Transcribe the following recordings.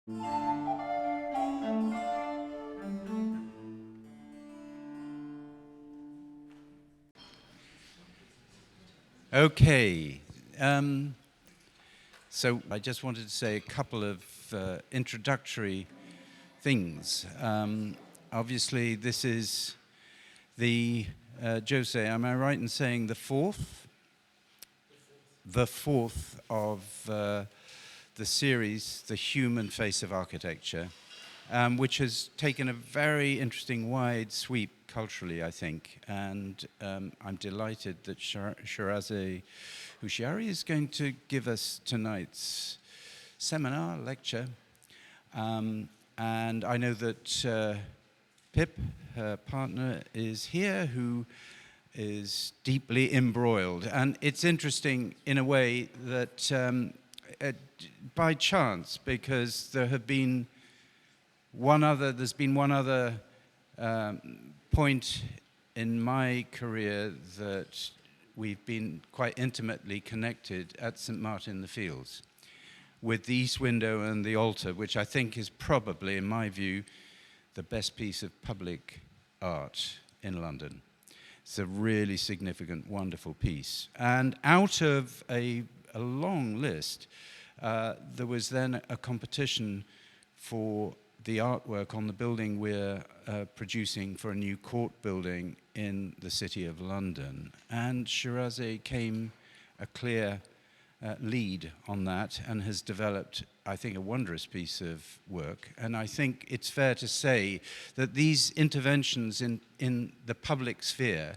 Okay, so I just wanted to say a couple of introductory things. Obviously, this is the, Jose, am I right in saying the fourth? The fourth of the series, The Human Face of Architecture, which has taken a very interesting wide sweep culturally, I think. And I'm delighted that Shirazeh Houshiary is going to give us tonight's seminar, lecture. And I know that Pip, her partner, is here, who is deeply embroiled. And it's interesting in a way that by chance, because there's been one other point in my career that we've been quite intimately connected at St. Martin-in-the-Fields with the East Window and the altar, which I think is probably, in my view, the best piece of public art in London. It's a really significant, wonderful piece. And out of a long list, there was then a competition for the artwork on the building we're producing for a new court building in the City of London. And Shirazeh came a clear lead on that and has developed, I think, a wondrous piece of work. And I think it's fair to say that these interventions in the public sphere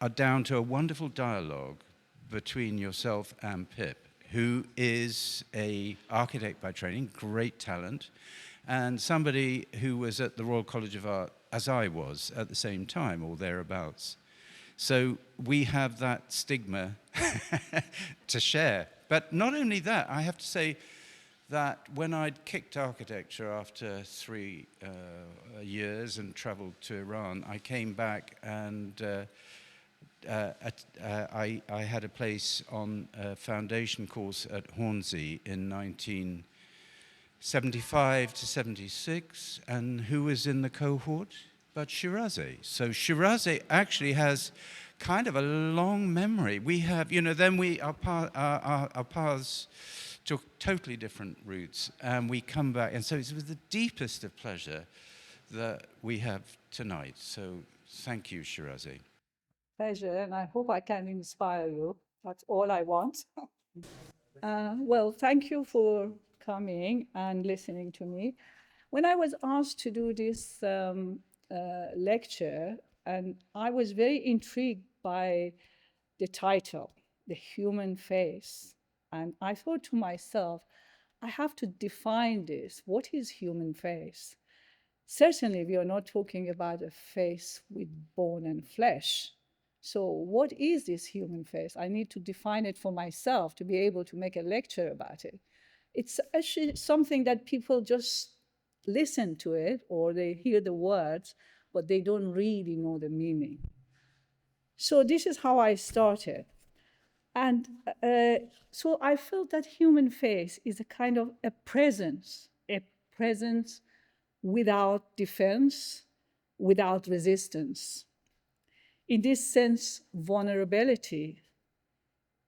are down to a wonderful dialogue between yourself and Pip, who is an architect by training, great talent, and somebody who was at the Royal College of Art, as I was, at the same time, or thereabouts. So we have that stigma to share. But not only that, I have to say that when I'd kicked architecture after 3 years and traveled to Iran, I came back and I had a place on a foundation course at Hornsey in 1975 to 76, and who was in the cohort but Shirazeh. So Shirazeh actually has kind of a long memory. We have, then our paths took totally different routes, and we come back, and so it's with the deepest of pleasure that we have tonight. So thank you, Shirazeh. Pleasure, and I hope I can inspire you. That's all I want. Well, thank you for coming and listening to me. When I was asked to do this lecture, and I was very intrigued by the title, The Human Face. And I thought to myself, I have to define this. What is human face? Certainly, we are not talking about a face with bone and flesh. So what is this human face? I need to define it for myself to be able to make a lecture about it. It's actually something that people just listen to it, or they hear the words, but they don't really know the meaning. So this is how I started. And so I felt that human face is a kind of a presence without defense, without resistance. In this sense, vulnerability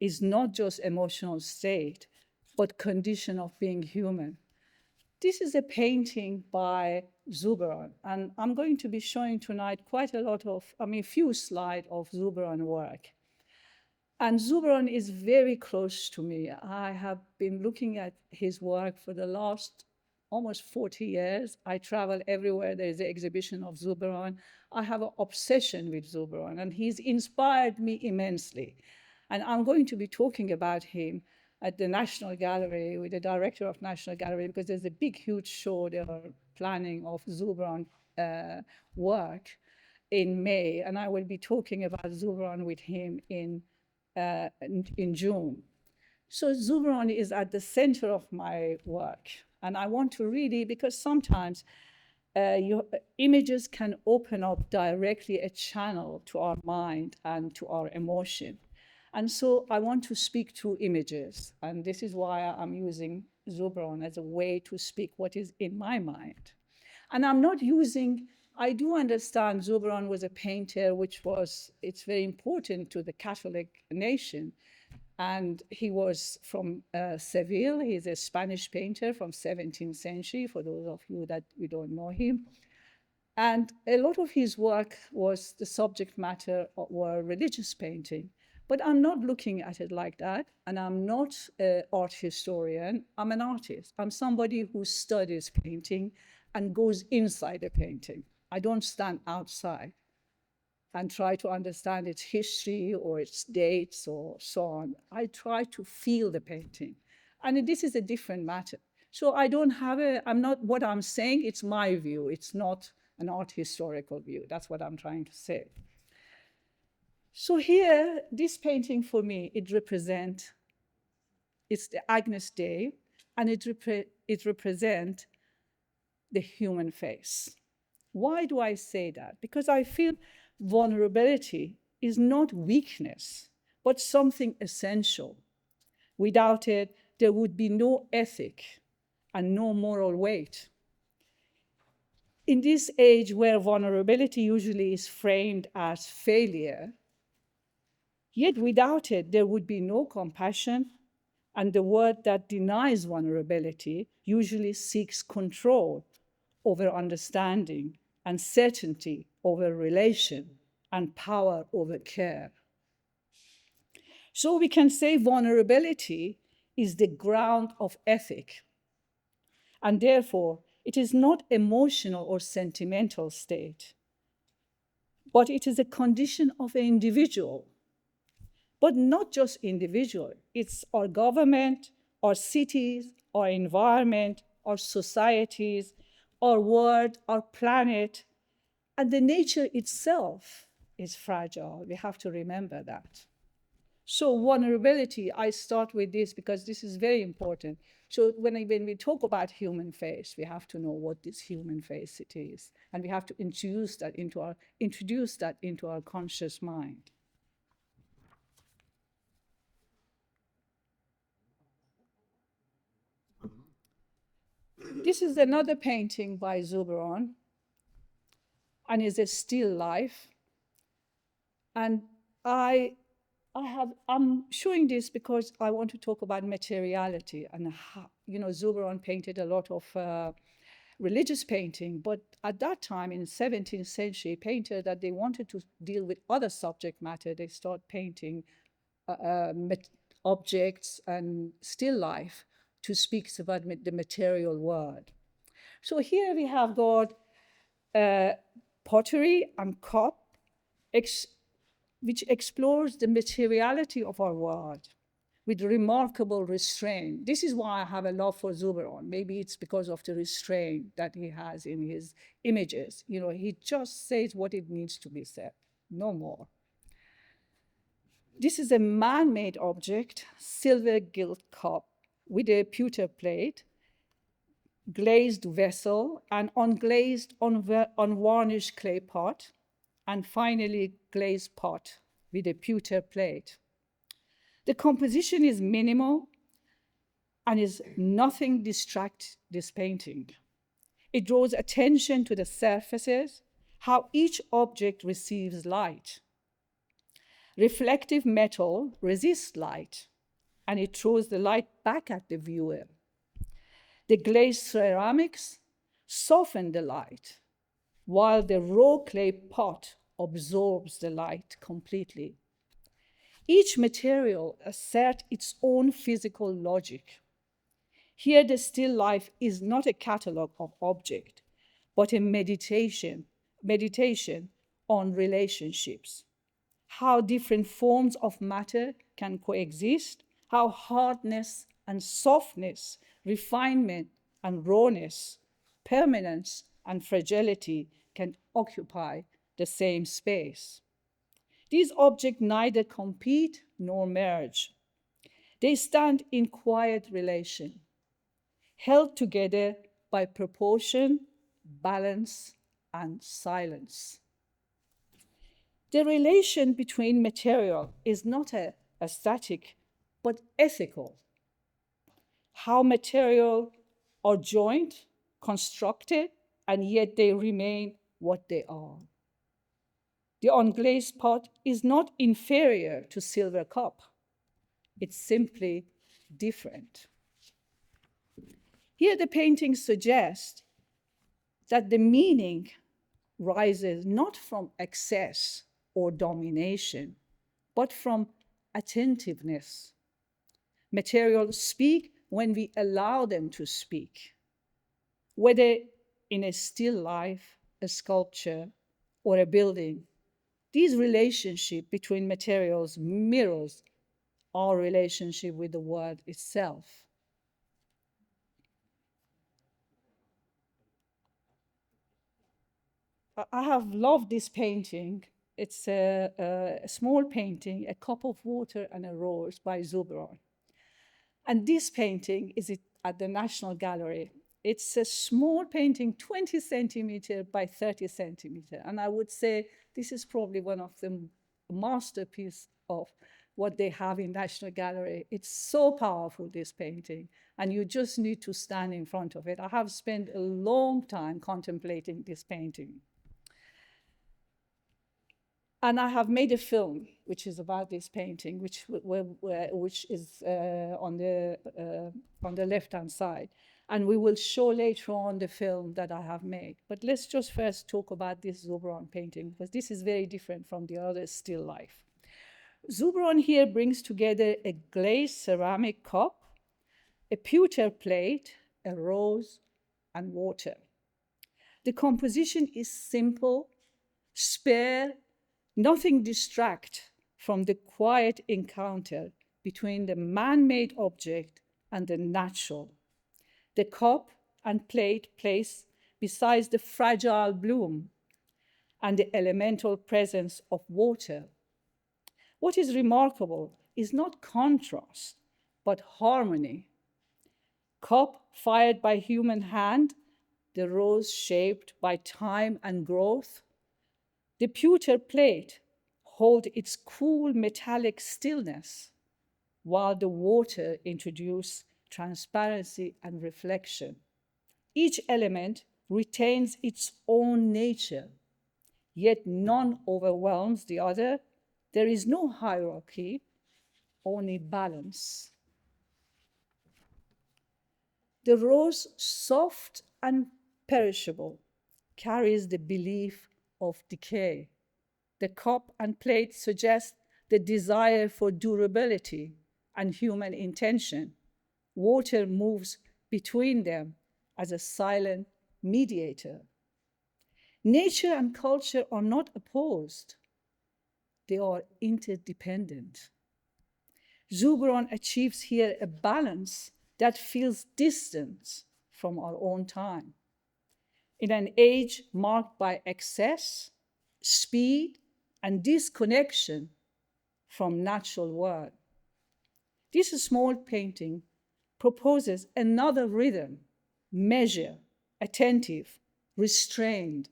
is not just emotional state, but condition of being human. This is a painting by Zubran, and I'm going to be showing tonight quite a lot of, few slides of Zubran work. And Zubran is very close to me. I have been looking at his work for the last almost 40 years. I travel everywhere there's an exhibition of Zubran. I have an obsession with Zubran, and he's inspired me immensely. And I'm going to be talking about him at the National Gallery with the director of National Gallery, because there's a big, huge show they are planning of Zubran work in May. And I will be talking about Zubran with him in June. So Zubran is at the center of my work. And I want to really, because sometimes your images can open up directly a channel to our mind and to our emotion. And so I want to speak through images. And this is why I'm using Zubron as a way to speak what is in my mind. And I'm not using, I do understand Zubron was a painter it's very important to the Catholic nation. And he was from Seville. He's a Spanish painter from 17th century, for those of you that you don't know him. And a lot of his work was the subject matter were religious painting. But I'm not looking at it like that, and I'm not an art historian. I'm an artist. I'm somebody who studies painting and goes inside a painting. I don't stand outside and try to understand its history or its dates or so on. I try to feel the painting. And this is a different matter. So I don't have what I'm saying, it's my view. It's not an art historical view. That's what I'm trying to say. So here, this painting for me, it's the Agnus Dei, and it represents the human face. Why do I say that? Because I feel vulnerability is not weakness, but something essential. Without it, there would be no ethic and no moral weight. In this age where vulnerability usually is framed as failure, yet without it, there would be no compassion, and the word that denies vulnerability usually seeks control over understanding and certainty over relation and power over care. So we can say vulnerability is the ground of ethic, and therefore it is not emotional or sentimental state, but it is a condition of an individual. But not just individual, it's our government, our cities, our environment, our societies, our world, our planet, and the nature itself is fragile. We have to remember that. So vulnerability, I start with this because this is very important. So when we talk about human face, we have to know what this human face it is, and we have to introduce that into our conscious mind. This is another painting by Zubron, and is a still life. And I'm showing this because I want to talk about materiality and how, Zubron painted a lot of religious painting, but at that time in the 17th century, painters that they wanted to deal with other subject matter, they start painting objects and still life to speak about the material world. So here we have got pottery and cup, which explores the materiality of our world with remarkable restraint. This is why I have a love for Zubron. Maybe it's because of the restraint that he has in his images. He just says what it needs to be said, no more. This is a man-made object, silver gilt cup with a pewter plate, glazed vessel, and unglazed, unvarnished clay pot, and finally glazed pot with a pewter plate. The composition is minimal and is nothing distracts this painting. It draws attention to the surfaces, how each object receives light. Reflective metal resists light, and it throws the light back at the viewer. The glazed ceramics soften the light, while the raw clay pot absorbs the light completely. Each material asserts its own physical logic. Here, the still life is not a catalogue of objects, but a meditation on relationships, how different forms of matter can coexist, how hardness and softness, refinement and rawness, permanence and fragility can occupy the same space. These objects neither compete nor merge. They stand in quiet relation, held together by proportion, balance, and silence. The relation between material is not a static, but ethical. how material are joined, constructed, and yet they remain what they are. The unglazed pot is not inferior to silver cup. It's simply different. Here the painting suggests that the meaning rises not from excess or domination, but from attentiveness. Materials speak when we allow them to speak, whether in a still life, a sculpture, or a building. This relationship between materials mirrors our relationship with the world itself. I have loved this painting. It's a small painting, A Cup of Water and a Rose by Zubron. And this painting is at the National Gallery. It's a small painting, 20 centimeter by 30 centimeter. And I would say this is probably one of the masterpieces of what they have in National Gallery. It's so powerful, this painting, and you just need to stand in front of it. I have spent a long time contemplating this painting. And I have made a film, which is about this painting, which is on the left-hand side. And we will show later on the film that I have made. But let's just first talk about this Zubron painting, because this is very different from the other still life. Zubron here brings together a glazed ceramic cup, a pewter plate, a rose, and water. The composition is simple, spare, nothing distracts from the quiet encounter between the man-made object and the natural. The cup and plate placed beside the fragile bloom and the elemental presence of water. What is remarkable is not contrast, but harmony. Cup fired by human hand, the rose shaped by time and growth. The pewter plate hold its cool metallic stillness, while the water introduces transparency and reflection. Each element retains its own nature, yet none overwhelms the other. There is no hierarchy, only balance. The rose, soft and perishable, carries the belief of decay. The cup and plate suggest the desire for durability and human intention. Water moves between them as a silent mediator. Nature and culture are not opposed. They are interdependent. Zubron achieves here a balance that feels distant from our own time. In an age marked by excess, speed, and disconnection from natural world. This small painting proposes another rhythm, measure, attentive, restrained.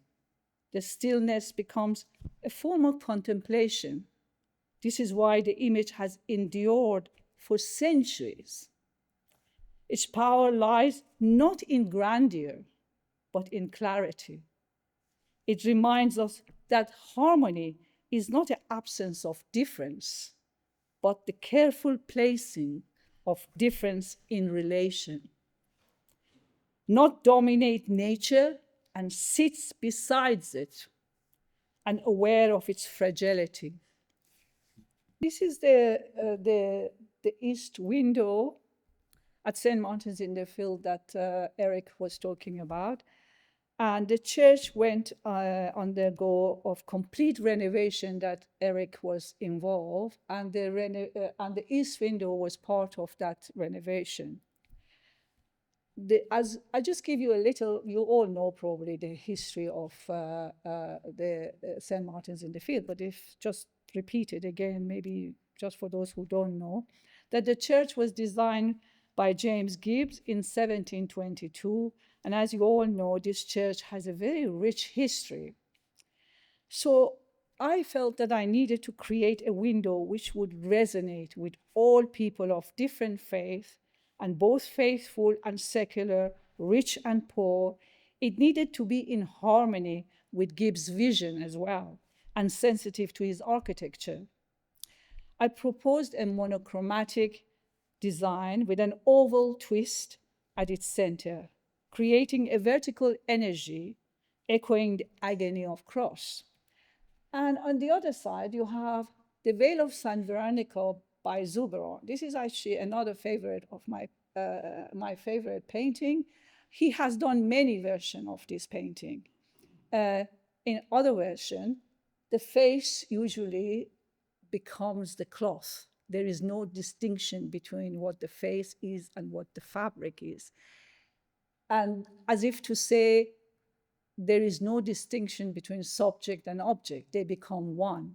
The stillness becomes a form of contemplation. This is why the image has endured for centuries. Its power lies not in grandeur, but in clarity. It reminds us that harmony is not an absence of difference, but the careful placing of difference in relation. Not dominate nature and sits beside it and aware of its fragility. This is the east window at St. Martin's in the Field that Eric was talking about. And the church went on the go of complete renovation that Eric was involved, and the east window was part of that renovation. As I just give you a little, you all know probably the history of the St. Martin's in the Field, but if just repeat it again, maybe just for those who don't know, that the church was designed by James Gibbs in 1722. And as you all know, this church has a very rich history. So I felt that I needed to create a window which would resonate with all people of different faith and both faithful and secular, rich and poor. It needed to be in harmony with Gibbs' vision as well, and sensitive to his architecture. I proposed a monochromatic design with an oval twist at its center, creating a vertical energy echoing the agony of cross. And on the other side, you have the Veil of San Veronico by Zouberon. This is actually another favorite of my favorite painting. He has done many versions of this painting. In other version, the face usually becomes the cloth. There is no distinction between what the face is and what the fabric is. And as if to say, there is no distinction between subject and object. They become one.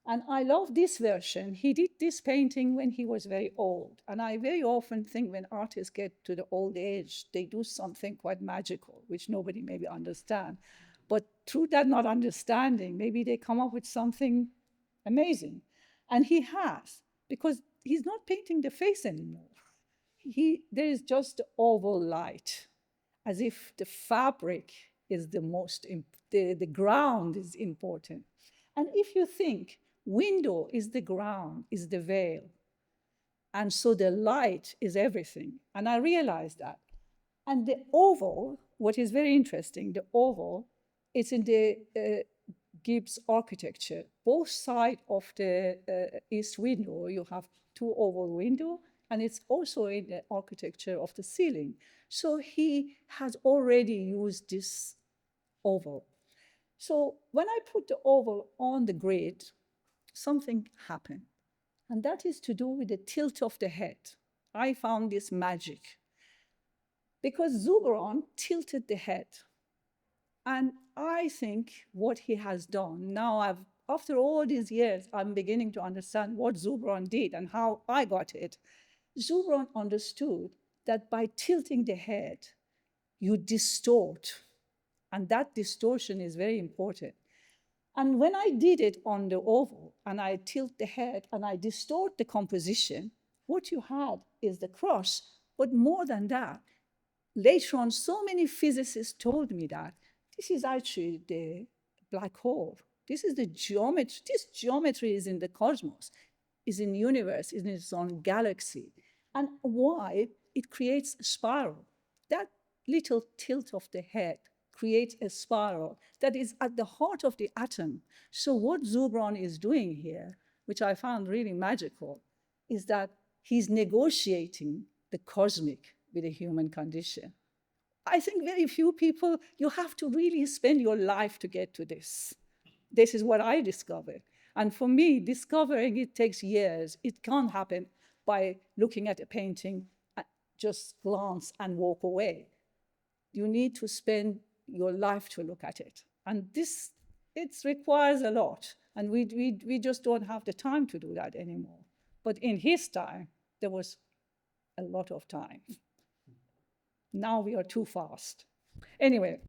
And I love this version. He did this painting when he was very old. And I very often think when artists get to the old age, they do something quite magical, which nobody maybe understands. But through that not understanding, maybe they come up with something amazing. And he has, because he's not painting the face anymore. There is just the oval light, as if the fabric is the ground is important. And if you think window is the ground, is the veil, and so the light is everything. And I realized that. And the oval, what is very interesting, the oval is in the Gibbs architecture. Both sides of the east window, you have two oval windows, and it's also in the architecture of the ceiling. So he has already used this oval. So when I put the oval on the grid, something happened. And that is to do with the tilt of the head. I found this magic. Because Zouberon tilted the head. And I think what he has done, now after all these years, I'm beginning to understand what Zouberon did and how I got it. Zouberon understood that by tilting the head, you distort. And that distortion is very important. And when I did it on the oval, and I tilt the head and I distort the composition, what you had is the cross. But more than that, later on, so many physicists told me that this is actually the black hole. This is the geometry. This geometry is in the cosmos, is in the universe, is in its own galaxy. And why? It creates a spiral. That little tilt of the head creates a spiral that is at the heart of the atom. So what Zouberon is doing here, which I found really magical, is that he's negotiating the cosmic with the human condition. I think very few people, you have to really spend your life to get to this. This is what I discovered. And for me, discovering it takes years. It can't happen by looking at a painting, just glance and walk away. You need to spend your life to look at it. And this, it requires a lot. And we just don't have the time to do that anymore. But in his time, there was a lot of time. Now we are too fast. Anyway,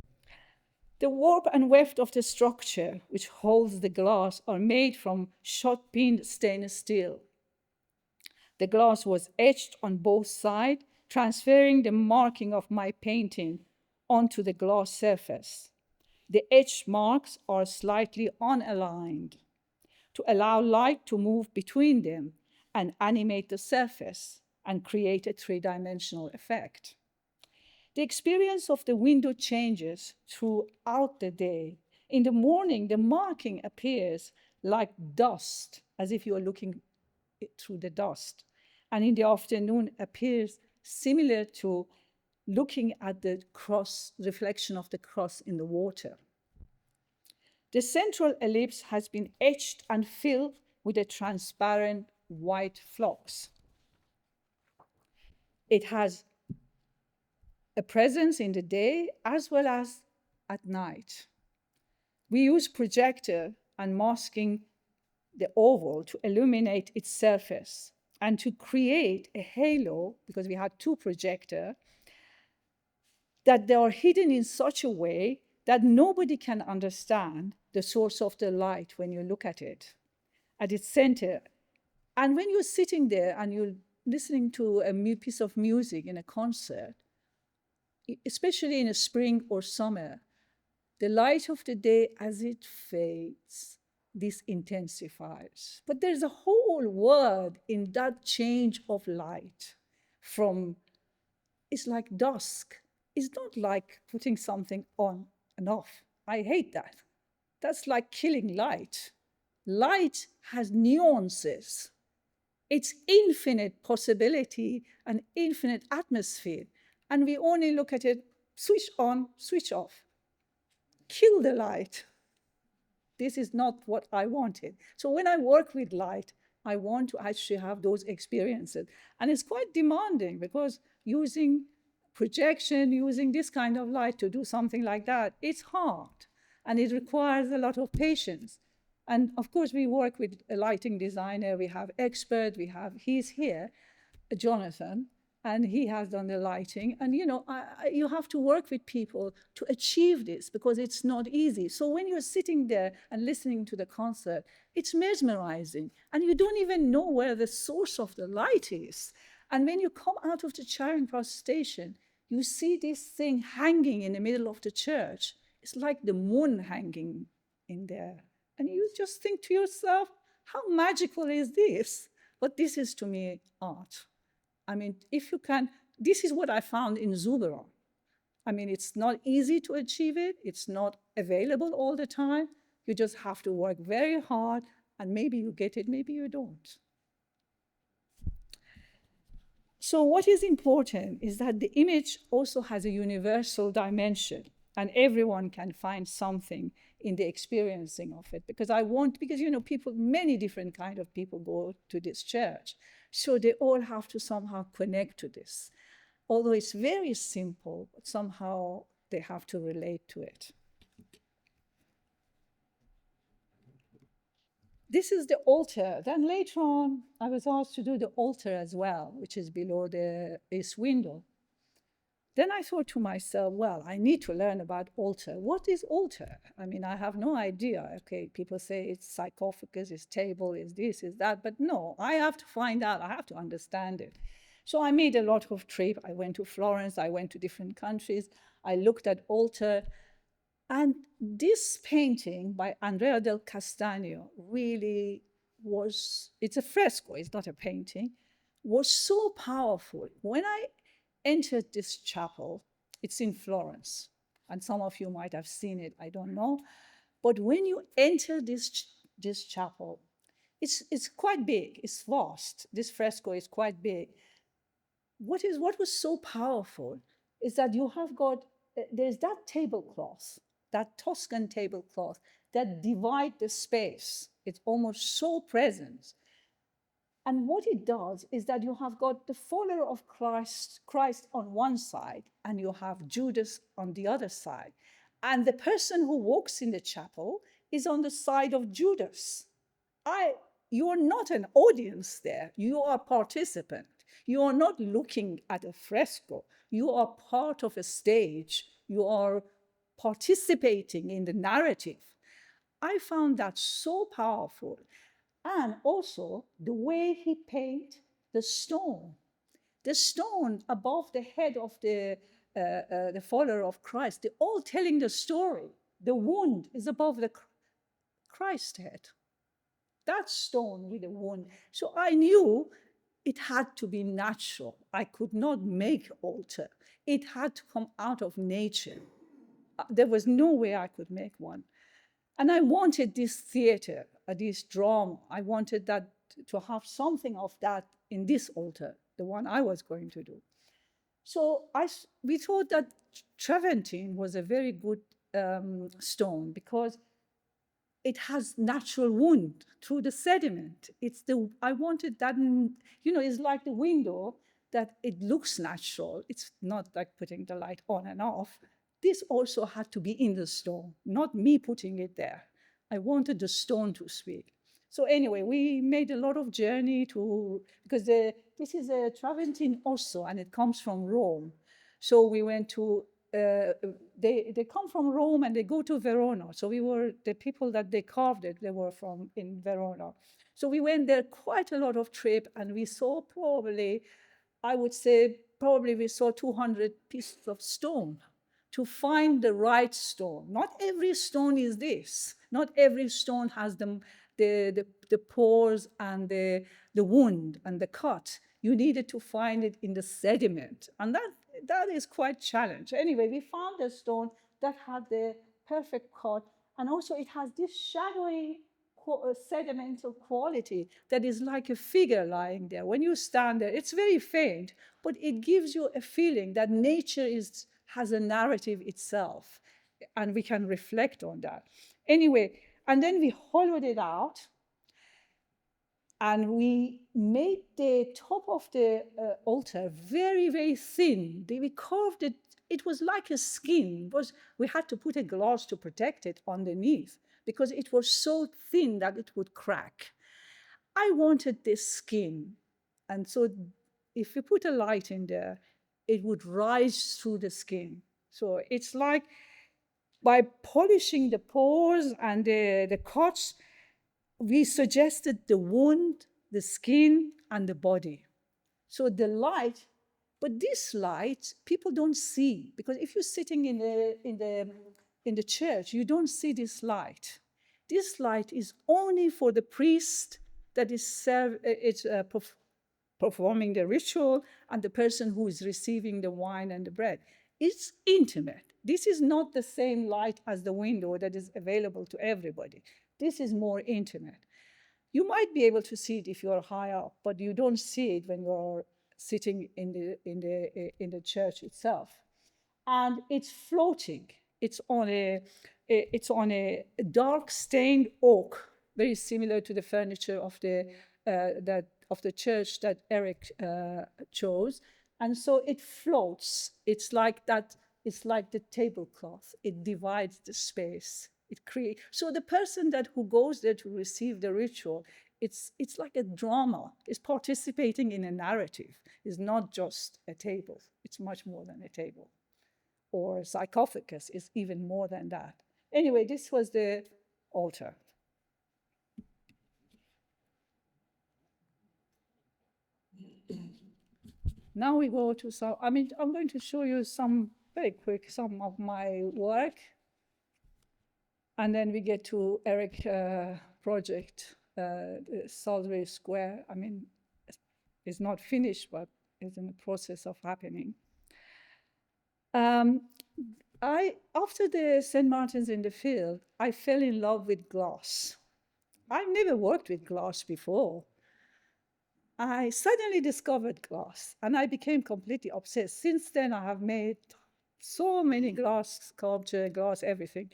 the warp and weft of the structure, which holds the glass, are made from shot-peened stainless steel. The glass was etched on both sides, transferring the marking of my painting onto the glass surface. The etched marks are slightly unaligned to allow light to move between them and animate the surface and create a three-dimensional effect. The experience of the window changes throughout the day. In the morning, the marking appears like dust, as if you are looking through the dust. And in the afternoon, appears similar to looking at the cross, reflection of the cross in the water. The central ellipse has been etched and filled with a transparent white flux. It has a presence in the day as well as at night. We use projector and masking the oval to illuminate its surface and to create a halo, because we had two projectors, that they are hidden in such a way that nobody can understand the source of the light when you look at it, at its center. And when you're sitting there and you listening to a piece of music in a concert, especially in a spring or summer, the light of the day, as it fades, this intensifies. But there's a whole world in that change of light from, it's like dusk. It's not like putting something on and off. I hate that. That's like killing light. Light has nuances. It's infinite possibility and infinite atmosphere. And we only look at it, switch on, switch off. Kill the light. This is not what I wanted. So when I work with light, I want to actually have those experiences. And it's quite demanding because using projection, using this kind of light to do something like that, it's hard. And it requires a lot of patience. And of course, we work with a lighting designer, we have expert, he's here, Jonathan, and he has done the lighting. And you have to work with people to achieve this because it's not easy. So when you're sitting there and listening to the concert, it's mesmerizing. And you don't even know where the source of the light is. And when you come out of the Charing Cross station, you see this thing hanging in the middle of the church. It's like the moon hanging in there. And you just think to yourself, how magical is this? But this is, to me, art. I mean, if you can, this is what I found in Zouberon. I mean, it's not easy to achieve it. It's not available all the time. You just have to work very hard, and maybe you get it, maybe you don't. So what is important is that the image also has a universal dimension, and everyone can find something in the experiencing of it. Because people, many different kind of people go to this church. So they all have to somehow connect to this. Although it's very simple, but somehow they have to relate to it. This is the altar. Then later on, I was asked to do the altar as well, which is below this window. Then I thought to myself, well, I need to learn about altar. What is altar? I mean, I have no idea. Okay, people say it's sarcophagus, it's table, it's this, it's that. But no, I have to find out. I have to understand it. So I made a lot of trips. I went to Florence. I went to different countries. I looked at altar. And this painting by Andrea del Castagno really was, it's a fresco, it's not a painting, was so powerful. When I entered this chapel, it's in Florence, and some of you might have seen it, I don't know. But when you enter this chapel, it's quite big, it's vast. This fresco is quite big. What was so powerful is that you have got, there's that tablecloth, that Tuscan tablecloth that divide the space. It's almost so present. And what it does is that you have got the follower of Christ on one side, and you have Judas on the other side. And the person who walks in the chapel is on the side of Judas. You are not an audience there. You are a participant. You are not looking at a fresco. You are part of a stage. You are participating in the narrative. I found that so powerful. And also the way he painted the stone above the head of the follower of Christ, they're all telling the story. The wound is above the Christ head. That stone with the wound. So I knew it had to be natural. I could not make altar. It had to come out of nature. There was no way I could make one. And I wanted this theater, this drama. I wanted that to have something of that in this altar, the one I was going to do. So we thought that Travertine was a very good stone because it has natural wound through the sediment. I wanted that, it's like the window that it looks natural. It's not like putting the light on and off. This also had to be in the stone, not me putting it there. I wanted the stone to speak. So anyway, we made a lot of journey because this is a Travertine also, and it comes from Rome. So we went to they come from Rome and they go to Verona. So we were, the people that they carved it, they were from in Verona. So we went there quite a lot of trip, and we saw probably, I would say, probably we saw 200 pieces of stone to find the right stone. Not every stone is this. Not every stone has the pores and the wound and the cut. You needed to find it in the sediment. And that is quite challenge. Anyway, we found a stone that had the perfect cut, and also it has this shadowy sedimental quality that is like a figure lying there. When you stand there, it's very faint, but it gives you a feeling that nature has a narrative itself, and we can reflect on that. Anyway, and then we hollowed it out, and we made the top of the altar very, very thin. We carved it. It was like a skin. We had to put a glass to protect it underneath because it was so thin that it would crack. I wanted this skin. And so if you put a light in there, it would rise through the skin. So it's like by polishing the pores and the cuts, we suggested the wound, the skin, and the body. So the light, but this light, people don't see, because if you're sitting in the church, you don't see this light. This light is only for the priest that is performing the ritual and the person who is receiving the wine and the bread. It's intimate. This is not the same light as the window that is available to everybody. This is more intimate. You might be able to see it if you're high up, but you don't see it when you're sitting in the church itself. And it's floating. It's on a dark stained oak, very similar to the furniture of the church that Eric chose. And so it floats. It's like that. It's like the tablecloth. It divides the space. It creates. So the person who goes there to receive the ritual, it's like a drama. It's participating in a narrative. It's not just a table. It's much more than a table. Or a sarcophagus is even more than that. Anyway, this was the altar. Now we go to some, I'm going to show you very quick, some of my work. And then we get to Eric project, Salisbury Square. It's not finished, but it's in the process of happening. After the St. Martin's in the Field, I fell in love with glass. I've never worked with glass before. I suddenly discovered glass, and I became completely obsessed. Since then, I have made so many glass sculpture, glass everything,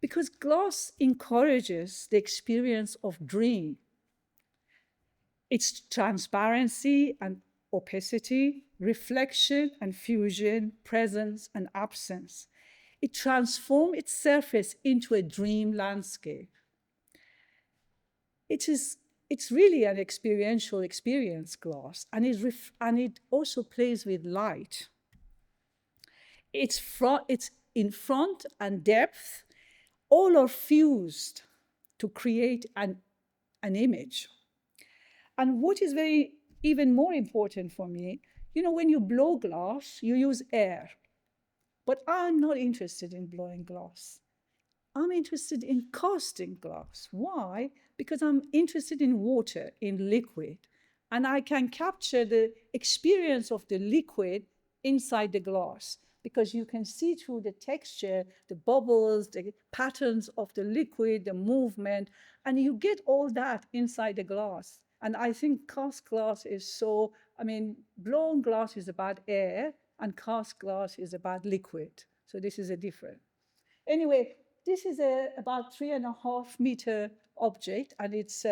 because glass encourages the experience of dream. Its transparency and opacity, reflection and fusion, presence and absence. It transforms its surface into a dream landscape. It's really an experiential experience, glass, and it also plays with light. It's in front and depth, all are fused to create an image. And what is even more important for me, when you blow glass, you use air. But I'm not interested in blowing glass. I'm interested in casting glass. Why? Because I'm interested in water, in liquid. And I can capture the experience of the liquid inside the glass, because you can see through the texture, the bubbles, the patterns of the liquid, the movement, and you get all that inside the glass. And I think cast glass is blown glass is about air, and cast glass is about liquid. So this is a difference. Anyway, this is about 3.5 meter object, and its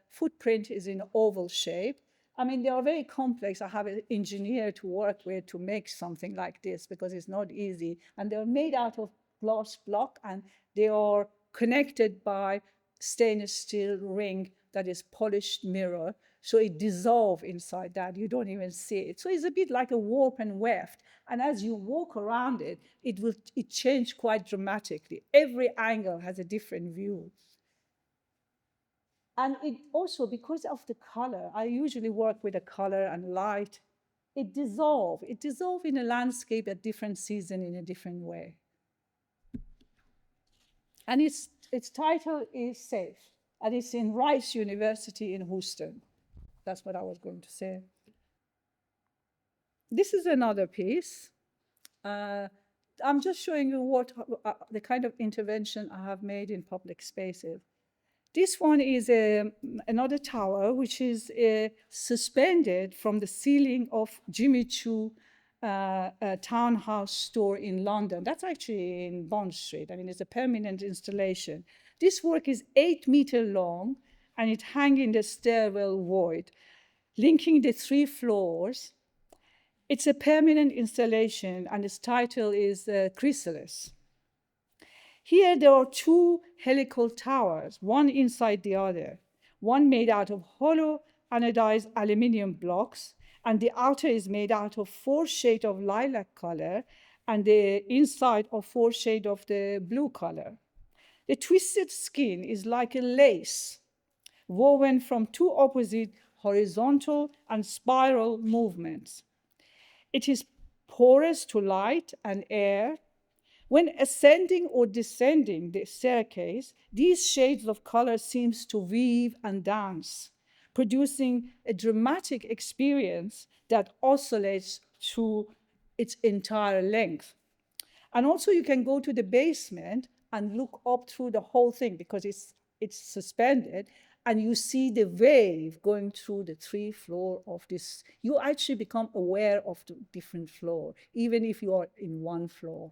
footprint is in oval shape. They are very complex. I have an engineer to work with to make something like this, because it's not easy. And they're made out of glass block, and they are connected by stainless steel ring that is polished mirror. So it dissolves inside that. You don't even see it. So it's a bit like a warp and weft. And as you walk around it, it changes quite dramatically. Every angle has a different view. And it also, because of the color, I usually work with a color and light, it dissolves. It dissolves in a landscape at different season in a different way. And its title is Safe, and it's in Rice University in Houston. That's what I was going to say. This is another piece. I'm just showing you what the kind of intervention I have made in public spaces. This one is another tower, which is suspended from the ceiling of Jimmy Choo townhouse store in London. That's actually in Bond Street. I mean, it's a permanent installation. This work is 8 meters long, and it hangs in the stairwell void, linking the 3 floors. It's a permanent installation, and its title is Chrysalis. Here there are 2 helical towers, one inside the other, one made out of hollow anodized aluminum blocks, and the outer is made out of 4 shades of lilac color, and the inside of 4 shades of the blue color. The twisted skin is like a lace woven from 2 opposite horizontal and spiral movements. It is porous to light and air. When ascending or descending the staircase, these shades of color seems to weave and dance, producing a dramatic experience that oscillates through its entire length. And also you can go to the basement and look up through the whole thing because it's suspended, and you see the wave going through the 3 floors of this. You actually become aware of the different floor, even if you are in one floor.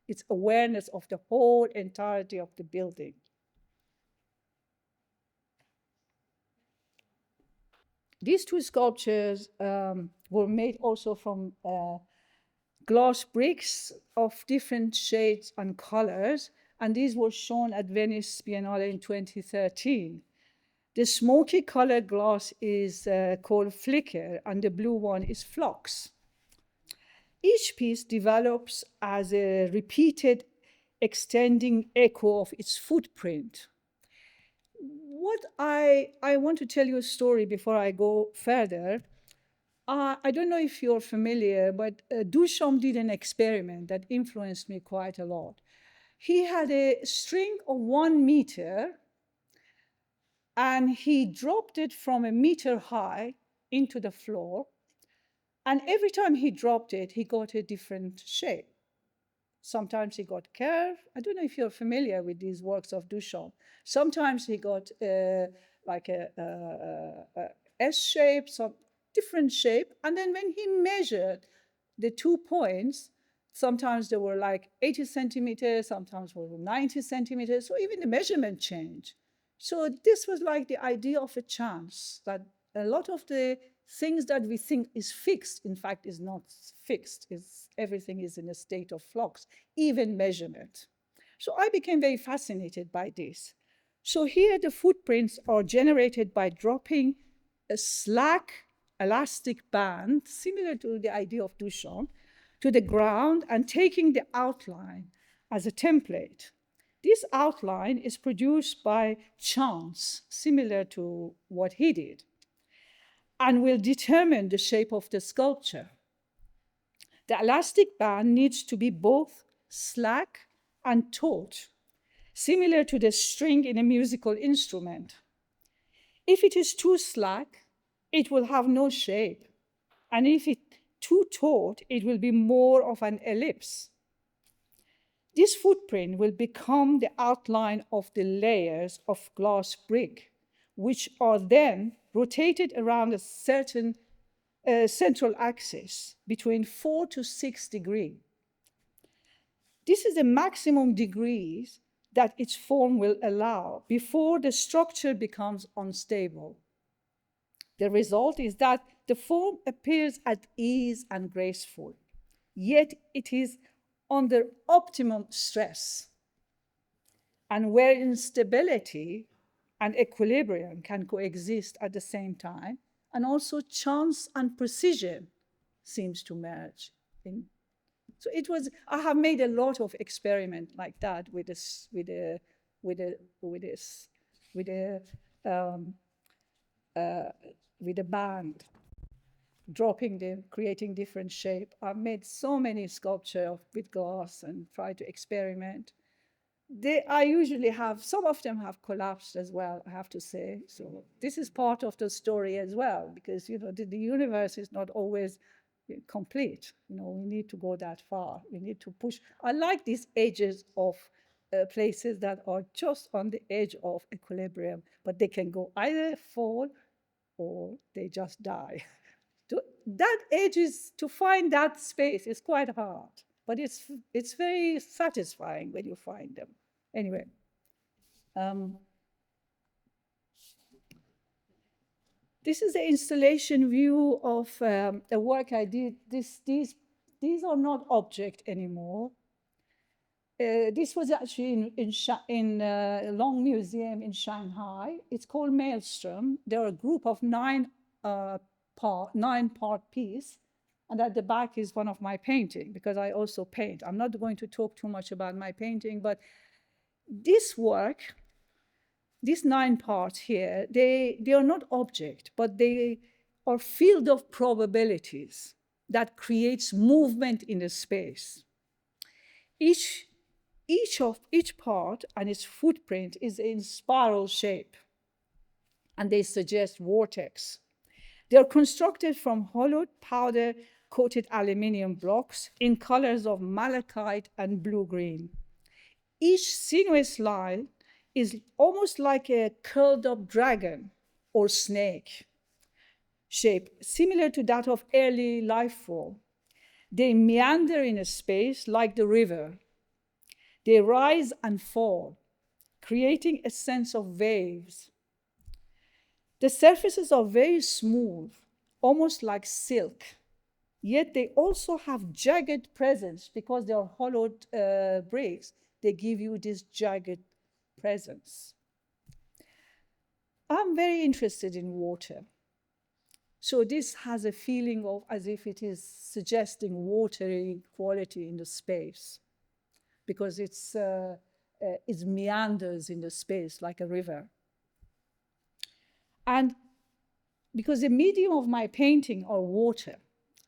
It's awareness of the whole entirety of the building. These 2 sculptures were made also from glass bricks of different shades and colors, and these were shown at Venice Biennale in 2013. The smoky colored glass is called flicker, and the blue one is flux. Each piece develops as a repeated extending echo of its footprint. What I want to tell you a story before I go further. I don't know if you're familiar, but Duchamp did an experiment that influenced me quite a lot. He had a string of 1 meter, and he dropped it from a meter high into the floor. And every time he dropped it, he got a different shape. Sometimes he got curve. I don't know if you're familiar with these works of Duchamp. Sometimes he got like a S shape, some different shape. And then when he measured the 2 points, sometimes they were like 80 centimeters, sometimes were 90 centimeters. So even the measurement changed. So this was like the idea of a chance, that a lot of the things that we think is fixed, in fact, is not fixed. Everything is in a state of flux, even measurement. So I became very fascinated by this. So here the footprints are generated by dropping a slack elastic band, similar to the idea of Duchamp, to the ground and taking the outline as a template. This outline is produced by chance, similar to what he did, and will determine the shape of the sculpture. The elastic band needs to be both slack and taut, similar to the string in a musical instrument. If it is too slack, it will have no shape, and if it's too taut, it will be more of an ellipse. This footprint will become the outline of the layers of glass brick, which are then rotated around a certain central axis between 4 to 6 degrees. This is the maximum degrees that its form will allow before the structure becomes unstable. The result is that the form appears at ease and graceful, yet it is under optimum stress, and where instability and equilibrium can coexist at the same time, and also chance and precision seems to merge. So it was, I have made a lot of experiment like that with this, with a band, dropping them, creating different shape. I've made so many sculpture with glass and try to experiment. I usually have, some of them have collapsed as well, I have to say. So this is part of the story as well, because, you know, the universe is not always complete. You know, we need to go that far. We need to push. I like these edges of places that are just on the edge of equilibrium, but they can go either fall or they just die. That edge is, to find that space is quite hard, but it's very satisfying when you find them. Anyway, this is the installation view of a work I did. These are not object anymore. This was actually in Long Museum in Shanghai. It's called Maelstrom. There are a group of nine-part piece. And at the back is one of my painting, because I also paint. I'm not going to talk too much about my painting, but this work, these 9 parts here, they are not object, but they are field of probabilities that creates movement in the space. Each part and its footprint is in spiral shape, and they suggest vortex. They are constructed from hollowed powder coated aluminium blocks in colors of malachite and blue-green. Each sinuous line is almost like a curled up dragon or snake shape, similar to that of early life form. They meander in a space like the river. They rise and fall, creating a sense of waves. The surfaces are very smooth, almost like silk. Yet they also have jagged presence because they are hollowed bricks. They give you this jagged presence. I'm very interested in water. So this has a feeling of as if it is suggesting watery quality in the space, because it meanders in the space like a river. And because the medium of my painting are water,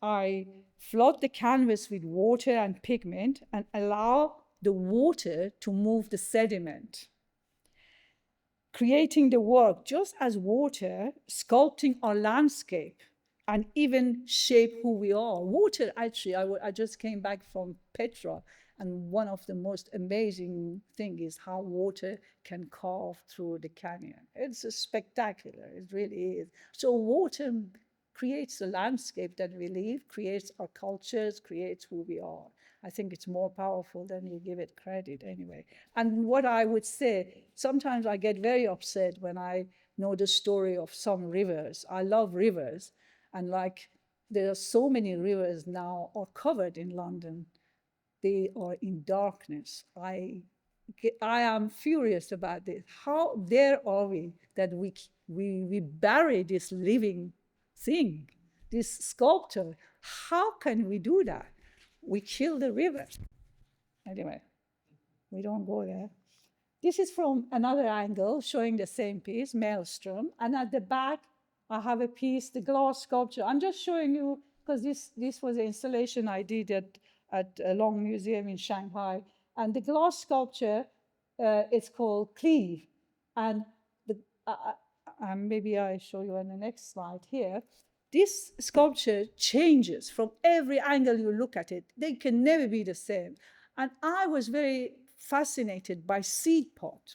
I flood the canvas with water and pigment and allow the water to move the sediment, creating the work just as water, sculpting our landscape and even shape who we are. Water, actually, I just came back from Petra, and one of the most amazing things is how water can carve through the canyon. It's spectacular, it really is. So water creates the landscape that we live, creates our cultures, creates who we are. I think it's more powerful than we give it credit anyway. And what I would say, sometimes I get very upset when I know the story of some rivers. I love rivers, and like there are so many rivers now are covered in London. They are in darkness. I am furious about this. How dare are we that we bury this living thing, this sculptor? How can we do that? We kill the river. Anyway, we don't go there. This is from another angle showing the same piece, Maelstrom. And at the back, I have a piece, the glass sculpture. I'm just showing you, because this was an installation I did at a Long Museum in Shanghai. And the glass sculpture is called Cleave. And maybe I show you on the next slide here. This sculpture changes from every angle you look at it. They can never be the same. And I was very fascinated by seed pot.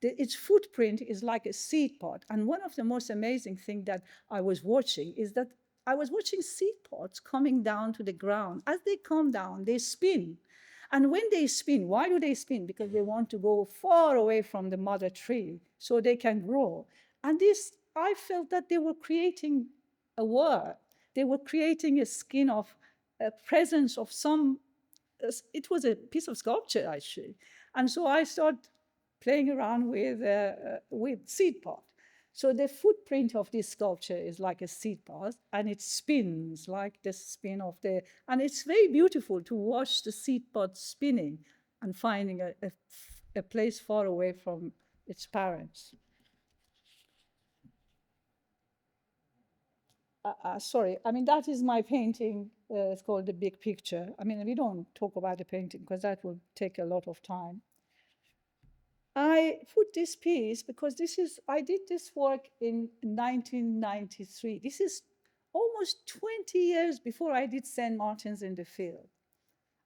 Its footprint is like a seed pot. And one of the most amazing things that I was watching is that I was watching seed pods coming down to the ground. As they come down, they spin. And when they spin, why do they spin? Because they want to go far away from the mother tree so they can grow. And this, I felt that they were creating a word. They were creating a skin of a presence of some, it was a piece of sculpture actually. And so I started playing around with seed pot. So the footprint of this sculpture is like a seed pod, and it spins like the spin of the, and it's very beautiful to watch the seed pod spinning and finding a place far away from its parents. Sorry, I mean, that is my painting. It's called The Big Picture. I mean, we don't talk about the painting because that will take a lot of time. I put this piece because I did this work in 1993. This is almost 20 years before I did St. Martin's in the Field.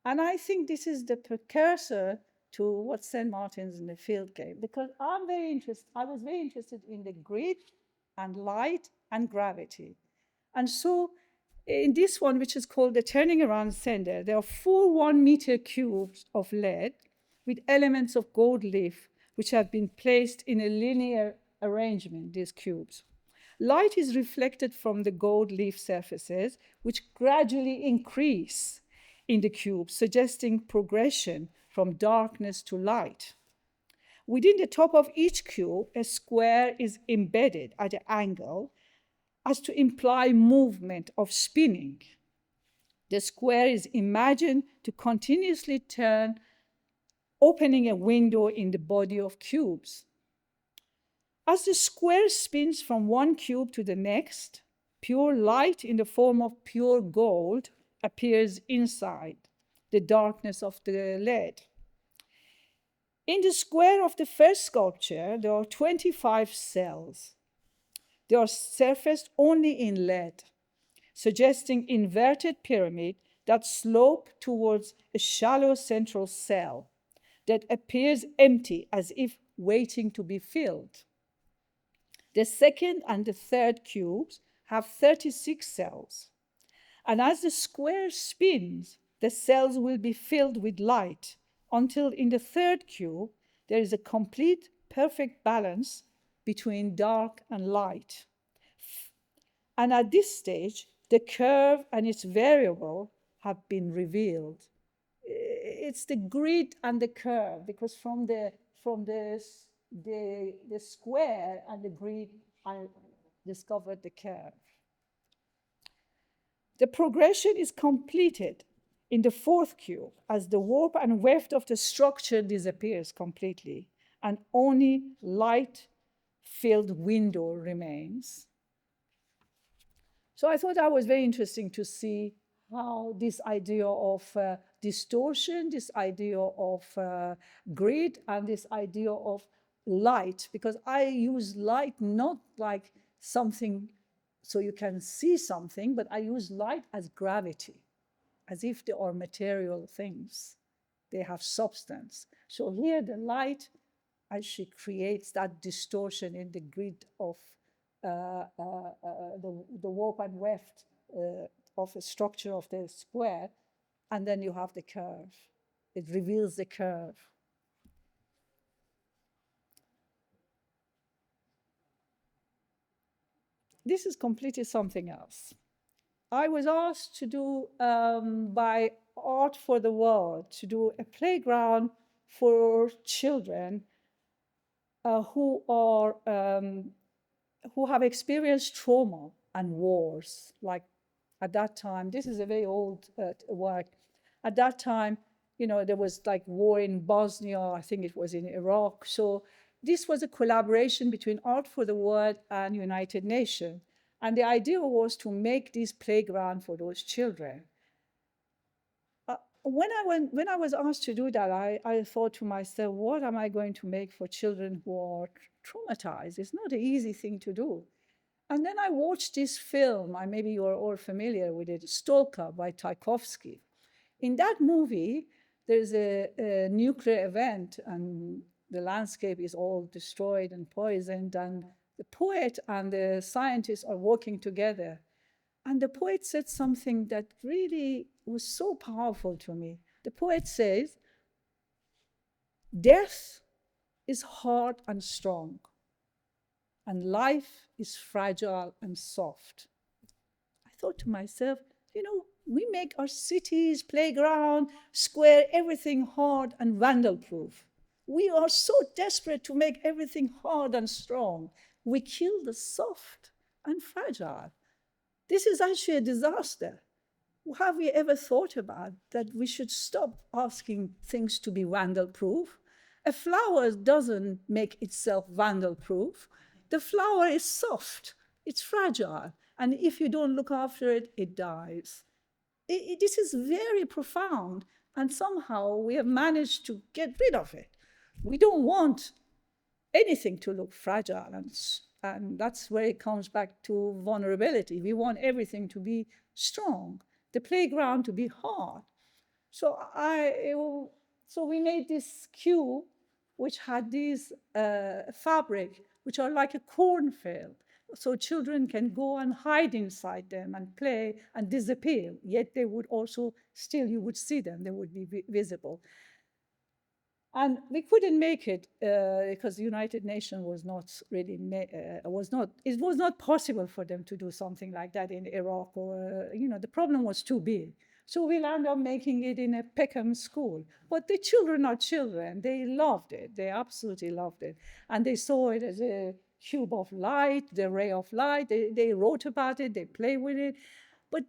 And I think this is the precursor to what St. Martin's in the Field gave, because I was very interested in the grid and light and gravity. And so in this one, which is called the Turning Around Center, there are 4 1-meter cubes of lead with elements of gold leaf, which have been placed in a linear arrangement, these cubes. Light is reflected from the gold leaf surfaces, which gradually increase in the cube, suggesting progression from darkness to light. Within the top of each cube, a square is embedded at an angle as to imply movement of spinning. The square is imagined to continuously turn, opening a window in the body of cubes. As the square spins from one cube to the next, pure light in the form of pure gold appears inside the darkness of the lead. In the square of the first sculpture, there are 25 cells. They are surfaced only in lead, suggesting inverted pyramid that slope towards a shallow central cell that appears empty, as if waiting to be filled. The second and the third cubes have 36 cells. And as the square spins, the cells will be filled with light until in the third cube, there is a complete, perfect balance between dark and light. And at this stage, the curve and its variable have been revealed. It's the grid and the curve, because from the square and the grid, I discovered the curve. The progression is completed in the fourth cube as the warp and weft of the structure disappears completely and only light-filled window remains. So I thought that was very interesting to see how this idea of distortion, this idea of grid, and this idea of light, because I use light not like something so you can see something, but I use light as gravity, as if they are material things. They have substance. So here the light actually creates that distortion in the grid of the warp and weft of a structure of the square, and then you have the curve. It reveals the curve. This is completely something else. I was asked to do, by Art for the World, to do a playground for children who have experienced trauma and wars. Like at that time, this is a very old work. At that time, there was like war in Bosnia, I think it was in Iraq. So this was a collaboration between Art for the World and United Nations. And the idea was to make this playground for those children. When I was asked to do that, I thought to myself, what am I going to make for children who are traumatized? It's not an easy thing to do. And then I watched this film, and maybe you're all familiar with it, Stalker by Tchaikovsky. In that movie, there's a nuclear event, and the landscape is all destroyed and poisoned, and the poet and the scientist are working together. And the poet said something that really was so powerful to me. The poet says, death is hard and strong, and life is fragile and soft. I thought to myself, we make our cities, playground, square, everything hard and vandal-proof. We are so desperate to make everything hard and strong. we kill the soft and fragile. This is actually a disaster. Have we ever thought about that we should stop asking things to be vandal-proof? A flower doesn't make itself vandal-proof. The flower is soft, it's fragile, and if you don't look after it, it dies. This is very profound, and somehow we have managed to get rid of it. We don't want anything to look fragile, and that's where it comes back to vulnerability. We want everything to be strong, the playground to be hard. So we made this cube, which had these fabric, which are like a cornfield. So children can go and hide inside them and play and disappear, yet they would also still, you would see them, they would be visible. And we couldn't make it because the United Nations was not really, it was not possible for them to do something like that in Iraq, or, the problem was too big. So we'll end up making it in a Peckham school. But the children are children. They loved it. They absolutely loved it. And they saw it as a cube of light, the ray of light. They wrote about it. They play with it. But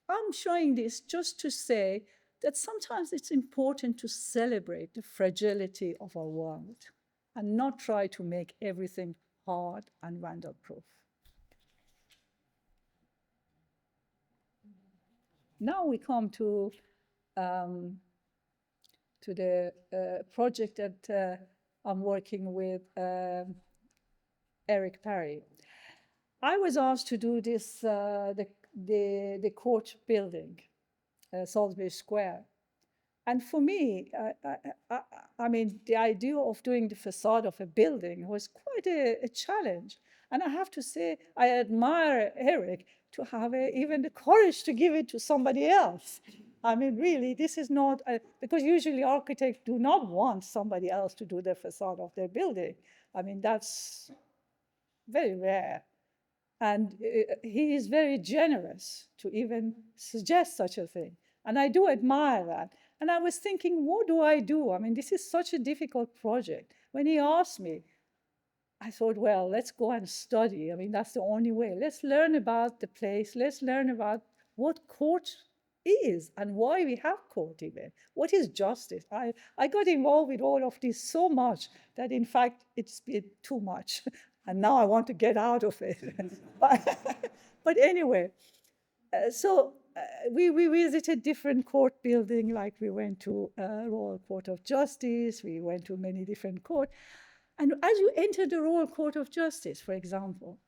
I'm showing this just to say that sometimes it's important to celebrate the fragility of our world and not try to make everything hard and vandal-proof. Now we come to the project that I'm working with Eric Parry. I was asked to do this, the court building, Salisbury Square. And for me, I mean, the idea of doing the facade of a building was quite a challenge. And I have to say, I admire Eric to have even the courage to give it to somebody else. I mean, really, this is not, because usually architects do not want somebody else to do the facade of their building. I mean, that's very rare. And he is very generous to even suggest such a thing. And I do admire that. And I was thinking, what do I do? I mean, this is such a difficult project. When he asked me, I thought, well, let's go and study. I mean, that's the only way. Let's learn about the place. Let's learn about what court is and why we have court even. What is justice? I got involved with all of this so much that, in fact, it's been too much. And now I want to get out of it. But anyway, we visited different court buildings, like we went to Royal Court of Justice, we went to many different courts. And as you enter the Royal Court of Justice, for example,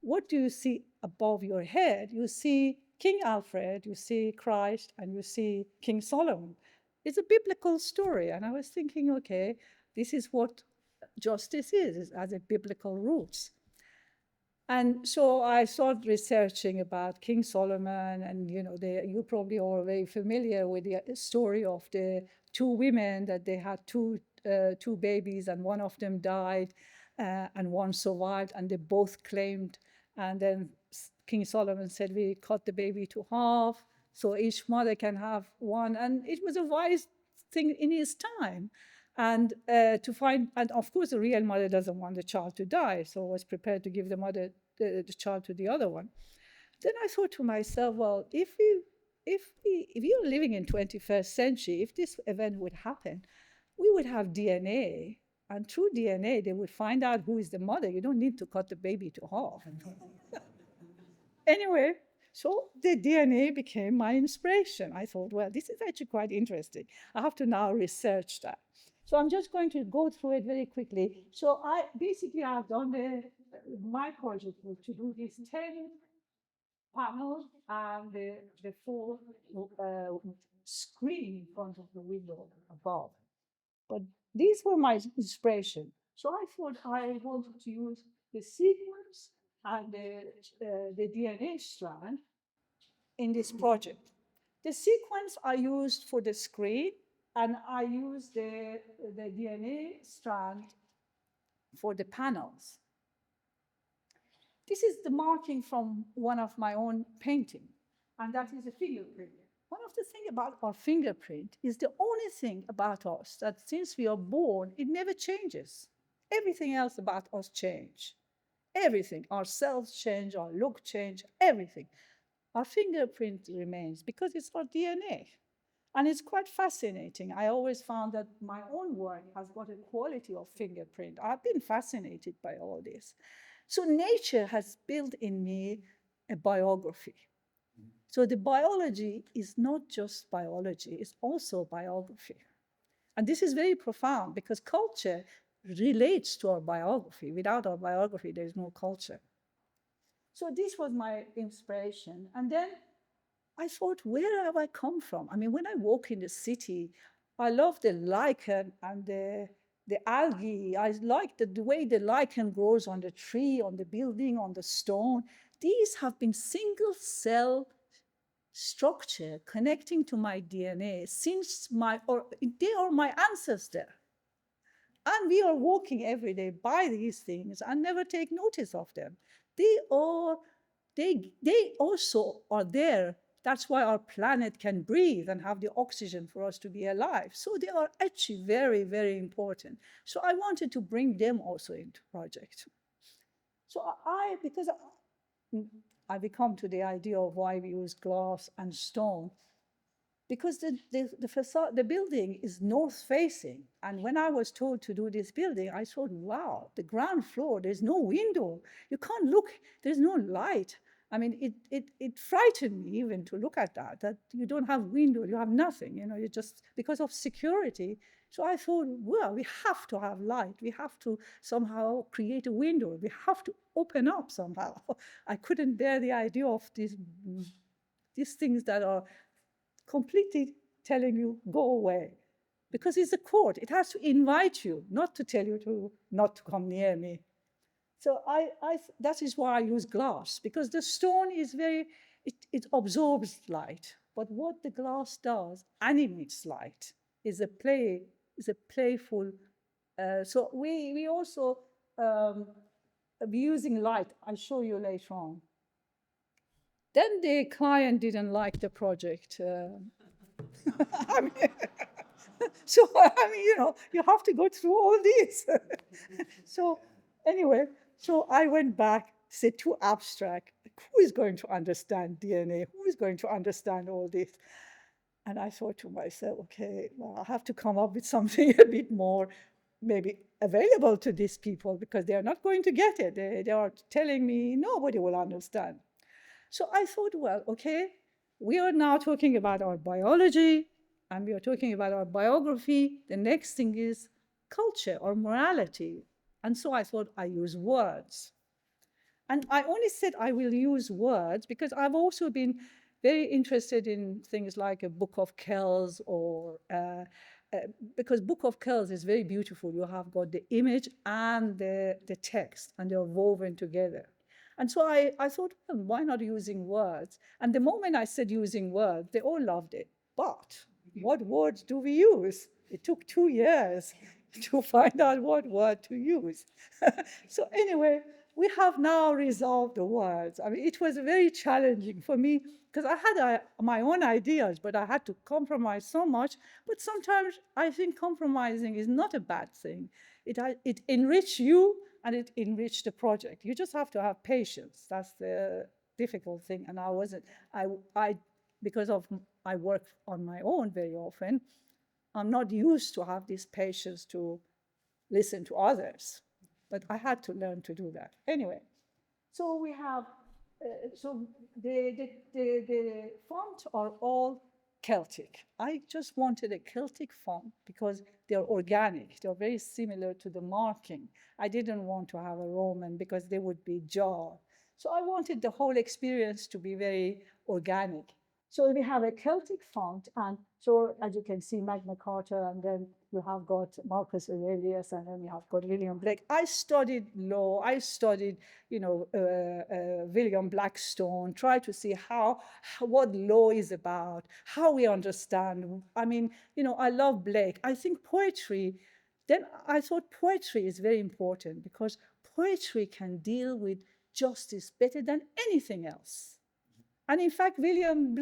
what do you see above your head? You see King Alfred, you see Christ, and you see King Solomon. It's a biblical story. And I was thinking, okay, this is what justice is, it has a biblical roots. And so I started researching about King Solomon, and you probably are very familiar with the story of the two women that they had two babies, and one of them died, and one survived, and they both claimed. And then King Solomon said, we cut the baby to half, so each mother can have one. And it was a wise thing in his time. And and of course, the real mother doesn't want the child to die, so was prepared to give the child to the other one. Then I thought to myself, well, if you're living in 21st century, if this event would happen, we would have DNA, and through DNA, they would find out who is the mother. You don't need to cut the baby to half. Anyway, so the DNA became my inspiration. I thought, well, this is actually quite interesting. I have to now research that. So I'm just going to go through it very quickly. So I've done my project was to do these 10 panels and the full screen in front of the window above. But these were my inspiration. So I thought I wanted to use the sequence and the DNA strand in this project. The sequence I used for the screen, and I used the DNA strand for the panels. This is the marking from one of my own painting, and that is a fingerprint. One of the things about our fingerprint is the only thing about us that since we are born, it never changes. Everything else about us changes. everything. Our cells change, our look change, everything. Our fingerprint remains because it's our DNA. And it's quite fascinating. I always found that my own work has got a quality of fingerprint. I've been fascinated by all this. So nature has built in me a biography. So the biology is not just biology, it's also biography. And this is very profound because culture relates to our biography. Without our biography, there is no culture. So this was my inspiration. And then I thought, where have I come from? I mean, when I walk in the city, I love the lichen and the algae. I like the way the lichen grows on the tree, on the building, on the stone. These have been single cell structure connecting to my DNA since they are my ancestor. And we are walking every day by these things and never take notice of them. They also are there. That's why our planet can breathe and have the oxygen for us to be alive. So they are actually very, very important. So I wanted to bring them also into project. So because I become to the idea of why we use glass and stone, because the facade, the building is north facing. And when I was told to do this building, I thought, wow, the ground floor, there's no window. You can't look, there's no light. I mean, it frightened me even to look at that you don't have window, you have nothing, you just, because of security. So I thought, well, we have to have light. We have to somehow create a window. We have to open up somehow. I couldn't bear the idea of these things that are completely telling you, go away. Because it's a court. It has to invite you, not to tell you not to come near me. So that is why I use glass, because the stone is it absorbs light. But what the glass does, animates light, is a playful. So we also be using light. I'll show you later on. Then the client didn't like the project. I mean, so I mean, you have to go through all this. So anyway, so I went back, said too abstract. Who is going to understand DNA? Who is going to understand all this? And I thought to myself, okay, well, I have to come up with something a bit more maybe available to these people because they are not going to get it. They are telling me nobody will understand. So I thought, well, okay, we are now talking about our biology and we are talking about our biography. The next thing is culture or morality. And so I thought I use words. And I only said I will use words because I've also been very interested in things like a Book of Kells or because Book of Kells is very beautiful. You have got the image and the text and they're woven together. And so I thought, well, why not using words? And the moment I said using words, they all loved it. But what words do we use? It took 2 years to find out what word to use. So anyway, we have now resolved the words. I mean, it was very challenging for me because I had my own ideas, but I had to compromise so much. But sometimes I think compromising is not a bad thing. It enriches you and it enriched the project. You just have to have patience. That's the difficult thing. And because I work on my own very often, I'm not used to have this patience to listen to others. But I had to learn to do that. Anyway, so we have, so the fonts are all Celtic. I just wanted a Celtic font because they're organic. They're very similar to the marking. I didn't want to have a Roman because they would be jarred. So I wanted the whole experience to be very organic. So we have a Celtic font, and so as you can see, Magna Carta, and then you have got Marcus Aurelius, and then you have got William Blake. I studied law. I studied, William Blackstone. Tried to see what law is about, how we understand. I mean, I love Blake. I think poetry. Then I thought poetry is very important because poetry can deal with justice better than anything else. And in fact, William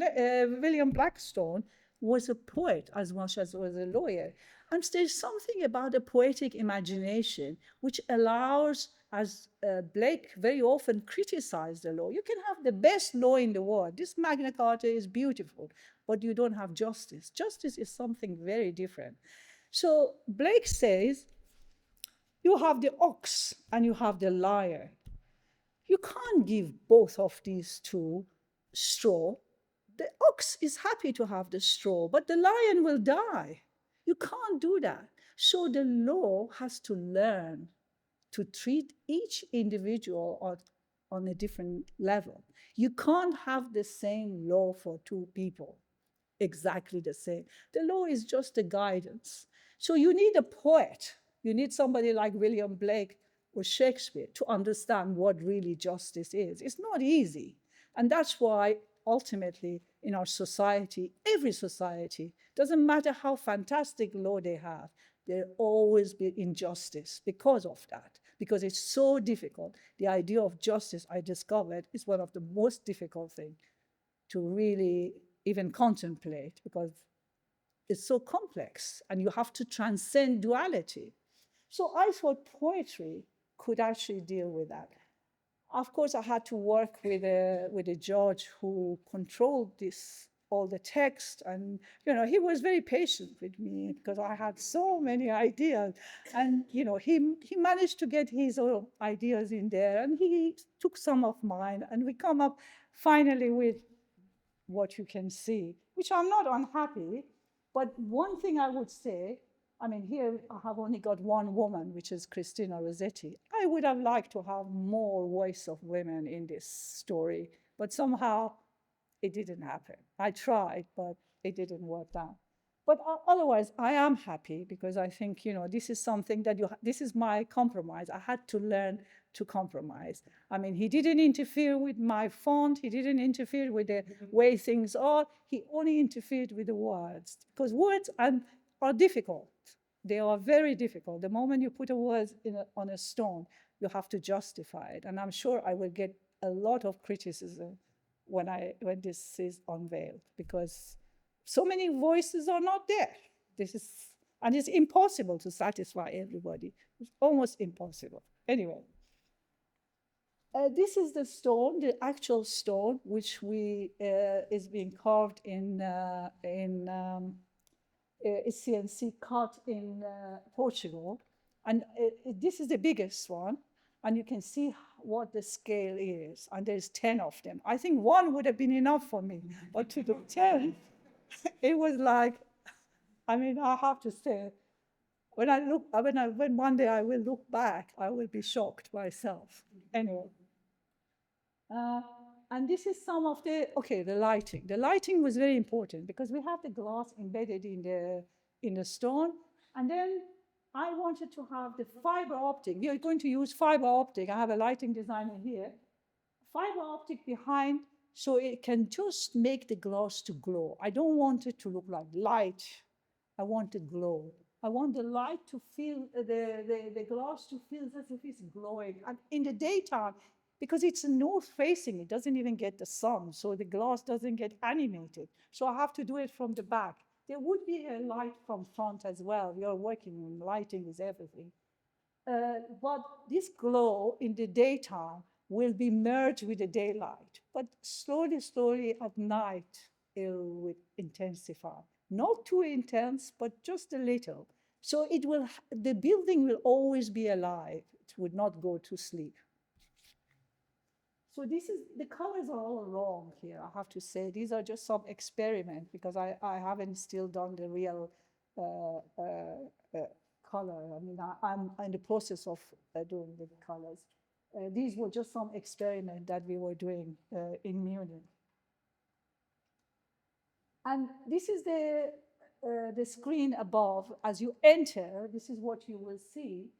Blackstone was a poet as much as was a lawyer. And there's something about the poetic imagination which allows as Blake very often criticized the law. You can have the best law in the world. This Magna Carta is beautiful, but you don't have justice. Justice is something very different. So Blake says, you have the ox and you have the lion. You can't give both of these two straw. The ox is happy to have the straw, but the lion will die. You can't do that. So the law has to learn to treat each individual on a different level. You can't have the same law for two people, exactly the same. The law is just a guidance. So you need a poet. You need somebody like William Blake or Shakespeare to understand what really justice is. It's not easy. And that's why ultimately in our society, every society, doesn't matter how fantastic law they have, there'll always be injustice because of that, because it's so difficult. The idea of justice, I discovered, is one of the most difficult things to really even contemplate, because it's so complex and you have to transcend duality. So I thought poetry could actually deal with that. Of course, I had to work with a judge who controlled this, all the text, and he was very patient with me because I had so many ideas, and he managed to get his own ideas in there, and he took some of mine, and we come up finally with what you can see, which I'm not unhappy. But one thing I would say, I mean, here I have only got one woman, which is Cristina Rossetti. I would have liked to have more voice of women in this story, but somehow it didn't happen. I tried, but it didn't work out. But otherwise, I am happy because I think, this is something that this is my compromise. I had to learn to compromise. I mean, he didn't interfere with my font. He didn't interfere with the way things are. He only interfered with the words, because words are difficult. They are very difficult. The moment you put a word on a stone, you have to justify it. And I'm sure I will get a lot of criticism when this is unveiled, because so many voices are not there. And it's impossible to satisfy everybody. It's almost impossible. Anyway, this is the stone, the actual stone, which is being carved in CNC cut in Portugal. And this is the biggest one. And you can see what the scale is. And there's 10 of them. I think one would have been enough for me. But to do 10, it was like, I mean, I have to say, when one day I will look back, I will be shocked myself. Anyway. And this is some of the lighting. The lighting was very important because we have the glass embedded in the stone. And then I wanted to have the fiber optic. We are going to use fiber optic. I have a lighting designer here. Fiber optic behind, so it can just make the glass to glow. I don't want it to look like light. I want it glow. I want the light to feel, the glass to feel as if it's glowing. And in the daytime, because it's north facing, it doesn't even get the sun, so the glass doesn't get animated. So I have to do it from the back. There would be a light from front as well. We are working on lighting is everything. But this glow in the daytime will be merged with the daylight. But slowly at night, it will intensify. Not too intense, but just a little. So the building will always be alive. It would not go to sleep. So the colors are all wrong here, I have to say. These are just some experiment because I haven't still done the real color. I mean, I'm in the process of doing the colors. These were just some experiment that we were doing in Munich. And this is the screen above. As you enter, this is what you will see.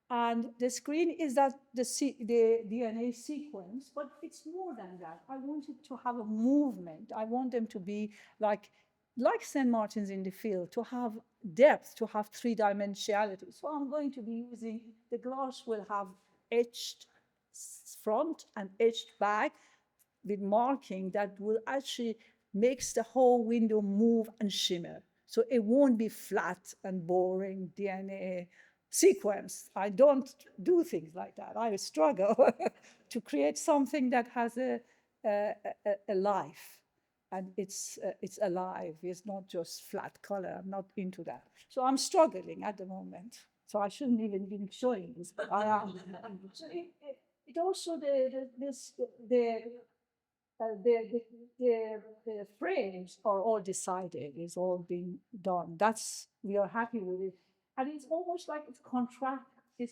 And the screen is the DNA sequence, but it's more than that. I wanted to have a movement. I want them to be like St. Martin's in the Field, to have depth, to have three-dimensionality. So I'm going to be using, the glass will have etched front and etched back with marking that will actually makes the whole window move and shimmer. So it won't be flat and boring DNA sequence. I don't do things like that. I struggle to create something that has a life, and it's alive. It's not just flat color. I'm not into that. So I'm struggling at the moment. So I shouldn't even be showing this, but I am. So it also the frames are all decided. It's all been done. We are happy with it, and it's almost like it's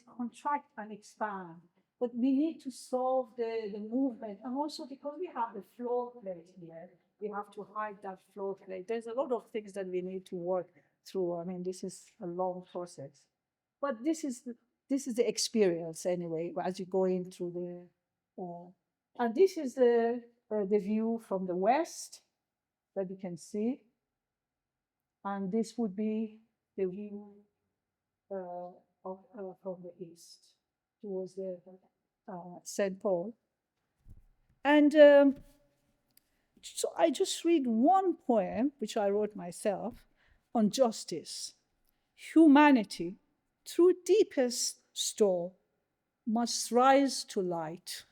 contract and expand. But we need to solve the movement, and also because we have the floor plate here, we have to hide that floor plate. There's a lot of things that we need to work through. I mean, this is a long process, but this is the experience anyway as you go in through and this is the view from the west that you can see, and this would be the view from the east towards the St. Paul. And so I just read one poem, which I wrote myself, on justice. Humanity, through deepest store, must rise to light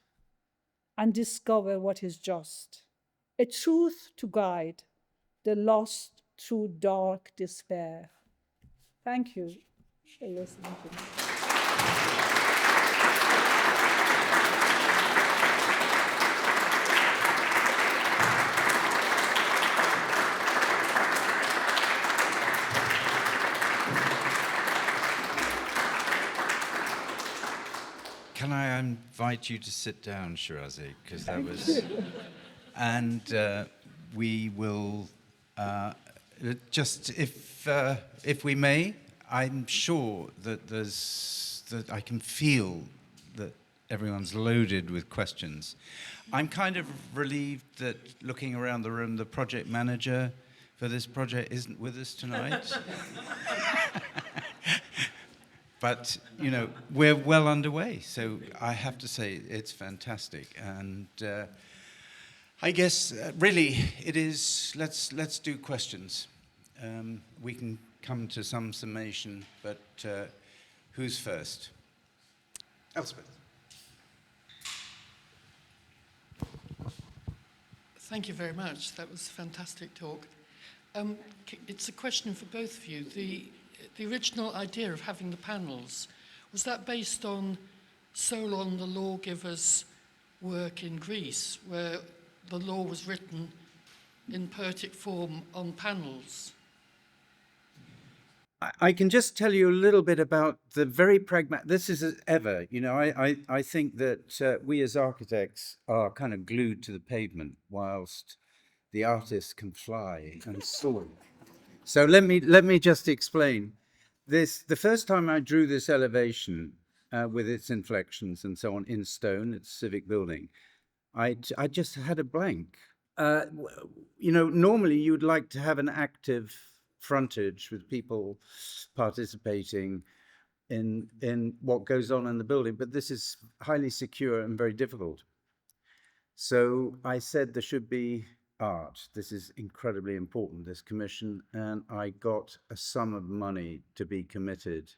and discover what is just, a truth to guide the lost through dark despair. Thank you for listening to me. Can I invite you to sit down, Shirazeh? Because that was... And we will just, if we may, I'm sure that that I can feel that everyone's loaded with questions. I'm kind of relieved that, looking around the room, the project manager for this project isn't with us tonight. But, you know, we're well underway, so I have to say it's fantastic. And I guess, really, it is, let's do questions. We can come to some summation, but who's first? Elspeth. Thank you very much. That was a fantastic talk. It's a question for both of you. The original idea of having the panels, was that based on Solon, the lawgiver's work in Greece, where the law was written in poetic form on panels? I can just tell you a little bit about the very pragmatic, this is as ever, you know, I think that we as architects are kind of glued to the pavement whilst the artists can fly and soar. So let me just explain this. The first time I drew this elevation with its inflections and so on in stone, it's a civic building, I just had a blank. You know, normally you'd like to have an active frontage with people participating in what goes on in the building, but this is highly secure and very difficult. So I said there should be art. This is incredibly important, this commission, and I got a sum of money to be committed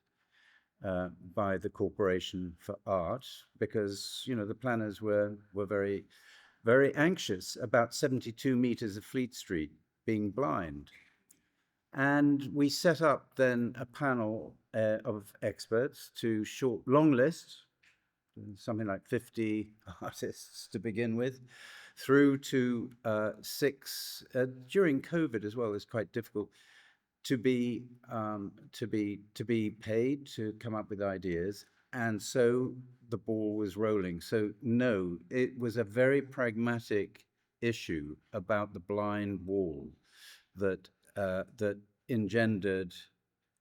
by the Corporation for Art, because, you know, the planners were very, very anxious about 72 meters of Fleet Street being blind. And we set up then a panel of experts to long list, something like 50 artists to begin with, through to 6 during COVID as well. It's quite difficult to be paid to come up with ideas, and so the ball was rolling. So no, it was a very pragmatic issue about the blind wall that that engendered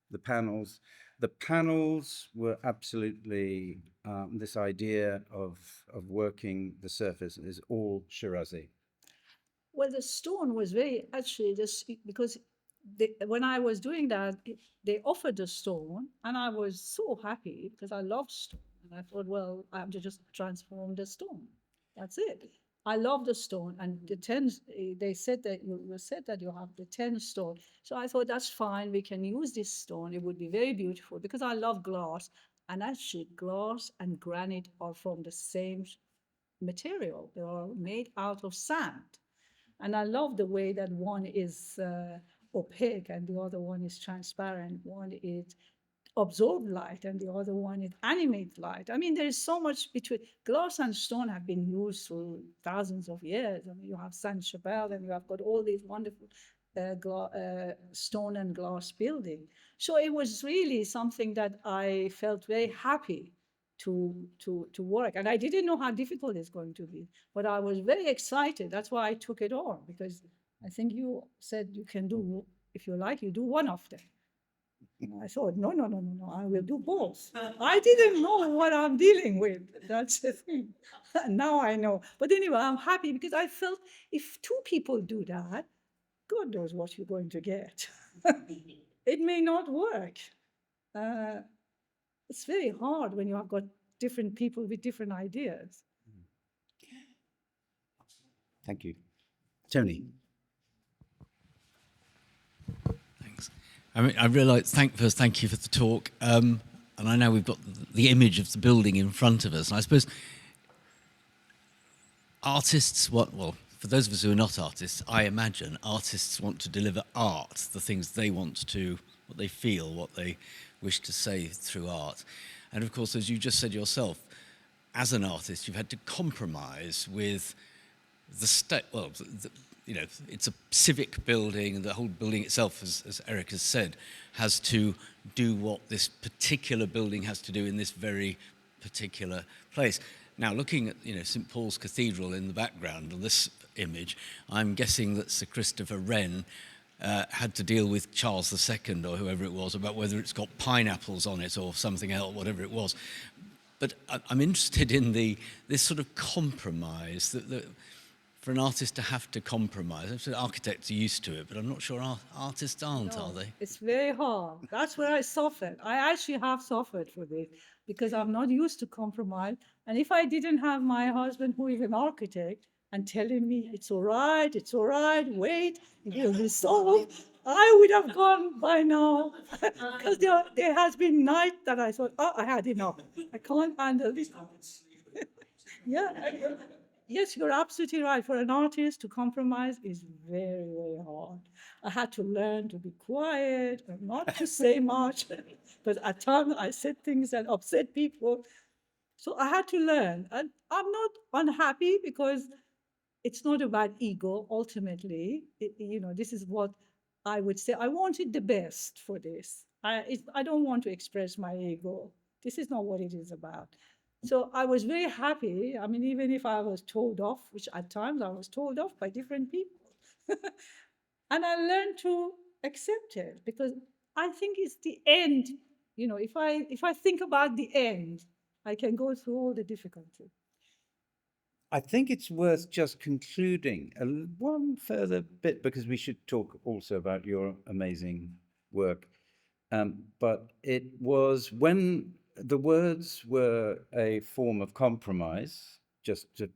the panels. The panels were absolutely this idea of working the surface is all Shirazeh. Well, the stone was very, actually, this, because when I was doing that, they offered the stone, and I was so happy because I love stone. And I thought, well, I have to just transform the stone. That's it. I love the stone, and the 10, they said that you said that you have the 10 stone. So I thought that's fine. We can use this stone. It would be very beautiful because I love glass. And actually, glass and granite are from the same material. They are made out of sand. And I love the way that one is opaque and the other one is transparent. One is absorb light and the other one is animate light. I mean, there is so much between. Glass and stone have been used for thousands of years. I mean, you have Saint-Chapelle and you have got all these wonderful stone and glass building. So it was really something that I felt very happy to work. And I didn't know how difficult it's going to be, but I was very excited. That's why I took it on, because I think you said you can do, if you like, you do one of them. I thought, no, I will do both. I didn't know what I'm dealing with. That's the thing. Now I know. But anyway, I'm happy because I felt if two people do that, God knows what you're going to get. It may not work. It's very hard when you have got different people with different ideas. Thank you. Tony. Thanks. I mean, I realise, first, thank you for the talk. And I know we've got the image of the building in front of us. And I suppose artists, well, for those of us who are not artists, I imagine artists want to deliver art, the things they want to, what they feel, what they wish to say through art. And of course, as you just said yourself, as an artist, you've had to compromise with the state. Well, you know, it's a civic building, and the whole building itself, as Eric has said, has to do what this particular building has to do in this very particular place. Now, looking at, you know, St. Paul's Cathedral in the background on this image, I'm guessing that Sir Christopher Wren had to deal with Charles II or whoever it was about whether it's got pineapples on it or something else, whatever it was. But I'm interested in this sort of compromise that for an artist to have to compromise. Architects are used to it, but I'm not sure artists aren't, No, are they? it's very hard. That's where I suffered. I actually have suffered for this because I'm not used to compromise. And if I didn't have my husband, who is an architect, and telling me it's all right, wait, it will be solved, I would have gone by now. Because there has been nights that I thought, oh, I had enough. I can't handle this. Yeah. Yes, you're absolutely right. For an artist to compromise is very, very hard. I had to learn to be quiet and not to say much. But at times I said things that upset people. So I had to learn. And I'm not unhappy because it's not about ego, ultimately. This is what I would say. I wanted the best for this. I don't want to express my ego. This is not what it is about. So I was very happy. I mean, even if I was told off, which at times I was told off by different people. And I learned to accept it because I think it's the end. If I think about the end, I can go through all the difficulty. I think it's worth just concluding one further bit, because we should talk also about your amazing work. But it was when the words were a form of compromise, just to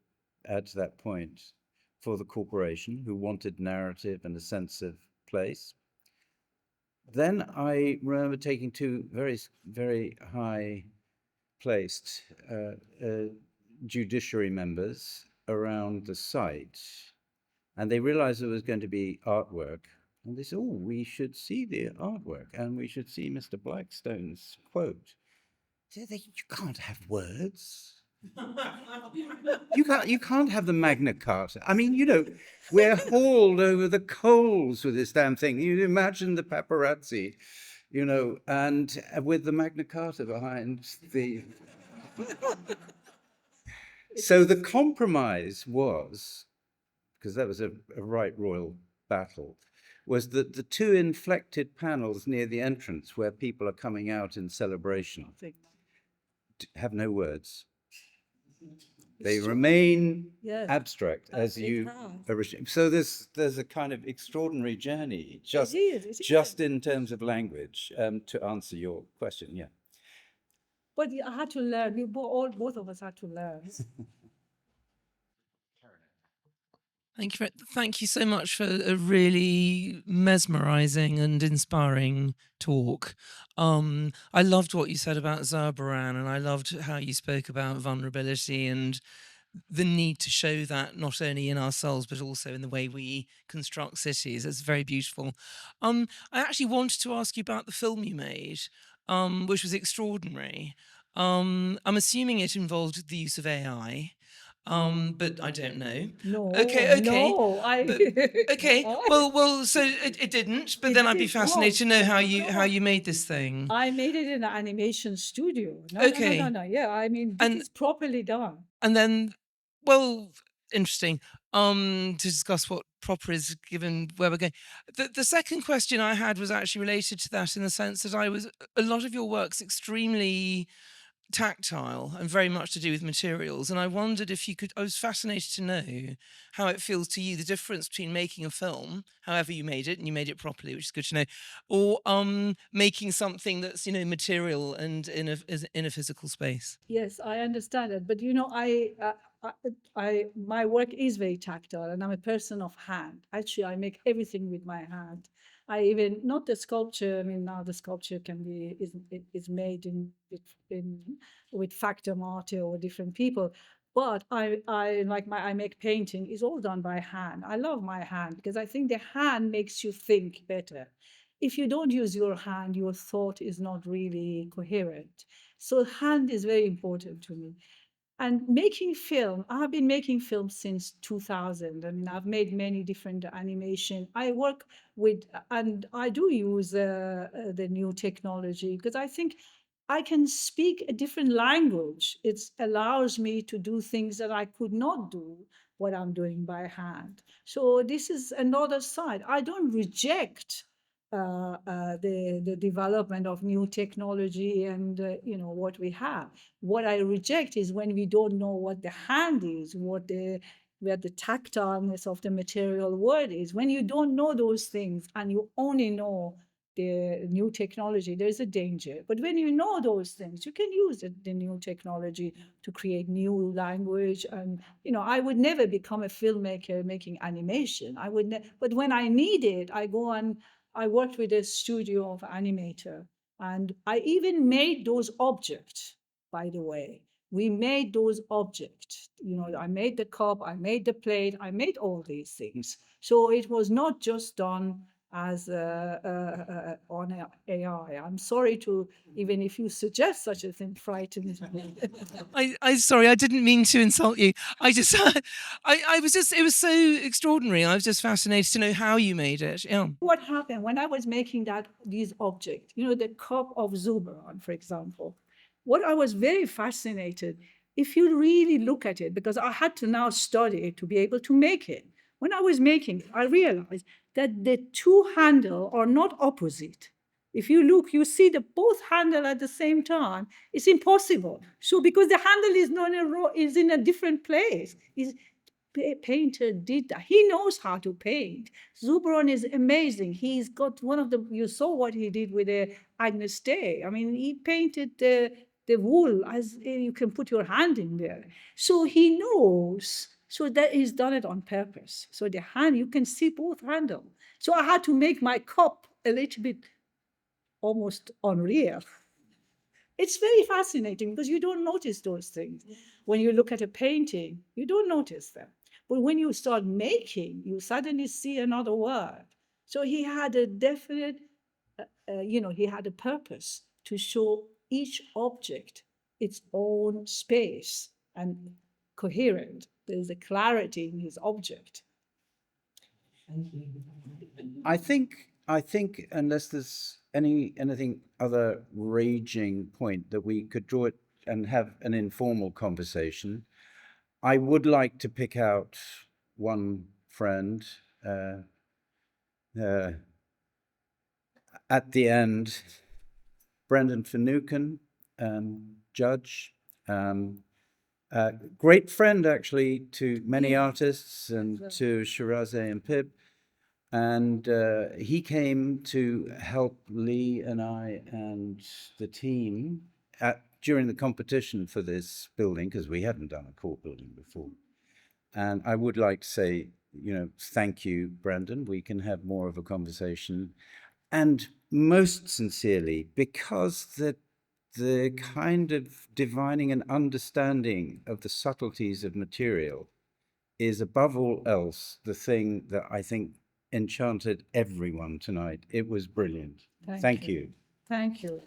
add to that point, for the corporation who wanted narrative and a sense of place. Then I remember taking two very, very high placed judiciary members around the site, and they realized there was going to be artwork, and they said, oh, we should see the artwork and we should see Mr. Blackstone's quote. So you can't have words. You can't have the Magna Carta. I mean, we're hauled over the coals with this damn thing. You imagine the paparazzi, and with the Magna Carta behind the... So the compromise was, because that was a right royal battle, was that the two inflected panels near the entrance where people are coming out in celebration have no words. They remain abstract as you originally. So there's a kind of extraordinary journey just in terms of language to answer your question. Yeah. But I had to learn. Both of us had to learn. Thank you so much for a really mesmerizing and inspiring talk. I loved what you said about Zurbaran, and I loved how you spoke about vulnerability and the need to show that not only in ourselves but also in the way we construct cities. It's very beautiful. I actually wanted to ask you about the film you made, which was extraordinary. I'm assuming it involved the use of AI. But I don't know. No, Okay. no, But okay. Well. So it didn't. But it then I'd be did not. fascinated to know how No. you made this thing. I made it in an animation studio. No, Okay. no. Yeah, I mean, this is properly done. And then, well, interesting. To discuss what proper is given where we're going. The second question I had was actually related to that in the sense that a lot of your work's extremely tactile and very much to do with materials. And I wondered if you could, I was fascinated to know how it feels to you, the difference between making a film, however you made it, and you made it properly, which is good to know, or making something that's, material and in a physical space. Yes, I understand it, but my work is very tactile, and I'm a person of hand. Actually, I make everything with my hand. I even not the sculpture. I mean, now the sculpture is made with factor mortar or different people, but I make painting. It's all done by hand. I love my hand because I think the hand makes you think better. If you don't use your hand, your thought is not really coherent. So hand is very important to me. And making film, I've been making film since 2000. I mean, I've made many different animation. I work with, and I do use the new technology because I think I can speak a different language. It allows me to do things that I could not do what I'm doing by hand. So this is another side. I don't reject the development of new technology and what we have. What I reject is when we don't know what the hand is, where the tactileness of the material world is. When you don't know those things and you only know the new technology, there's a danger. But when you know those things, you can use the new technology to create new language. And I would never become a filmmaker making animation. I would, but when I need it, I worked with a studio of animator, and I even made those objects, by the way. We made those objects. I made the cup, I made the plate, I made all these things. So it was not just done as on AI. I'm sorry to, even if you suggest such a thing, frighten me. I sorry, I didn't mean to insult you. I just, I was just, it was so extraordinary. I was just fascinated to know how you made it. Yeah. What happened when I was making these objects, the cup of Zurbaran, for example, what I was very fascinated, if you really look at it, because I had to now study it to be able to make it. When I was making it, I realized that the two handles are not opposite. If you look, you see the both handle at the same time. It's impossible. So because the handle is not in a row, is in a different place. Painter did that. He knows how to paint. Zurbaran is amazing. He's got you saw what he did with the Agnes Day. I mean, he painted the wool as you can put your hand in there. So he knows. So that he's done it on purpose. So the hand, you can see both handle. So I had to make my cup a little bit almost unreal. It's very fascinating because you don't notice those things. When you look at a painting, you don't notice them. But when you start making, you suddenly see another word. So he had a definite, he had a purpose to show each object its own space and coherent. There's a clarity in his object. I think unless there's anything other raging point that we could draw it and have an informal conversation, I would like to pick out one friend at the end, Brendan Finucane, judge, great friend actually to many artists and to Shirazeh and Pip. And he came to help Lee and I and the team during the competition for this building, because we hadn't done a court building before. And I would like to say thank you, Brandon. We can have more of a conversation. And most sincerely, because the kind of divining and understanding of the subtleties of material is above all else the thing that I think enchanted everyone tonight. It was brilliant. Thank you. Thank you.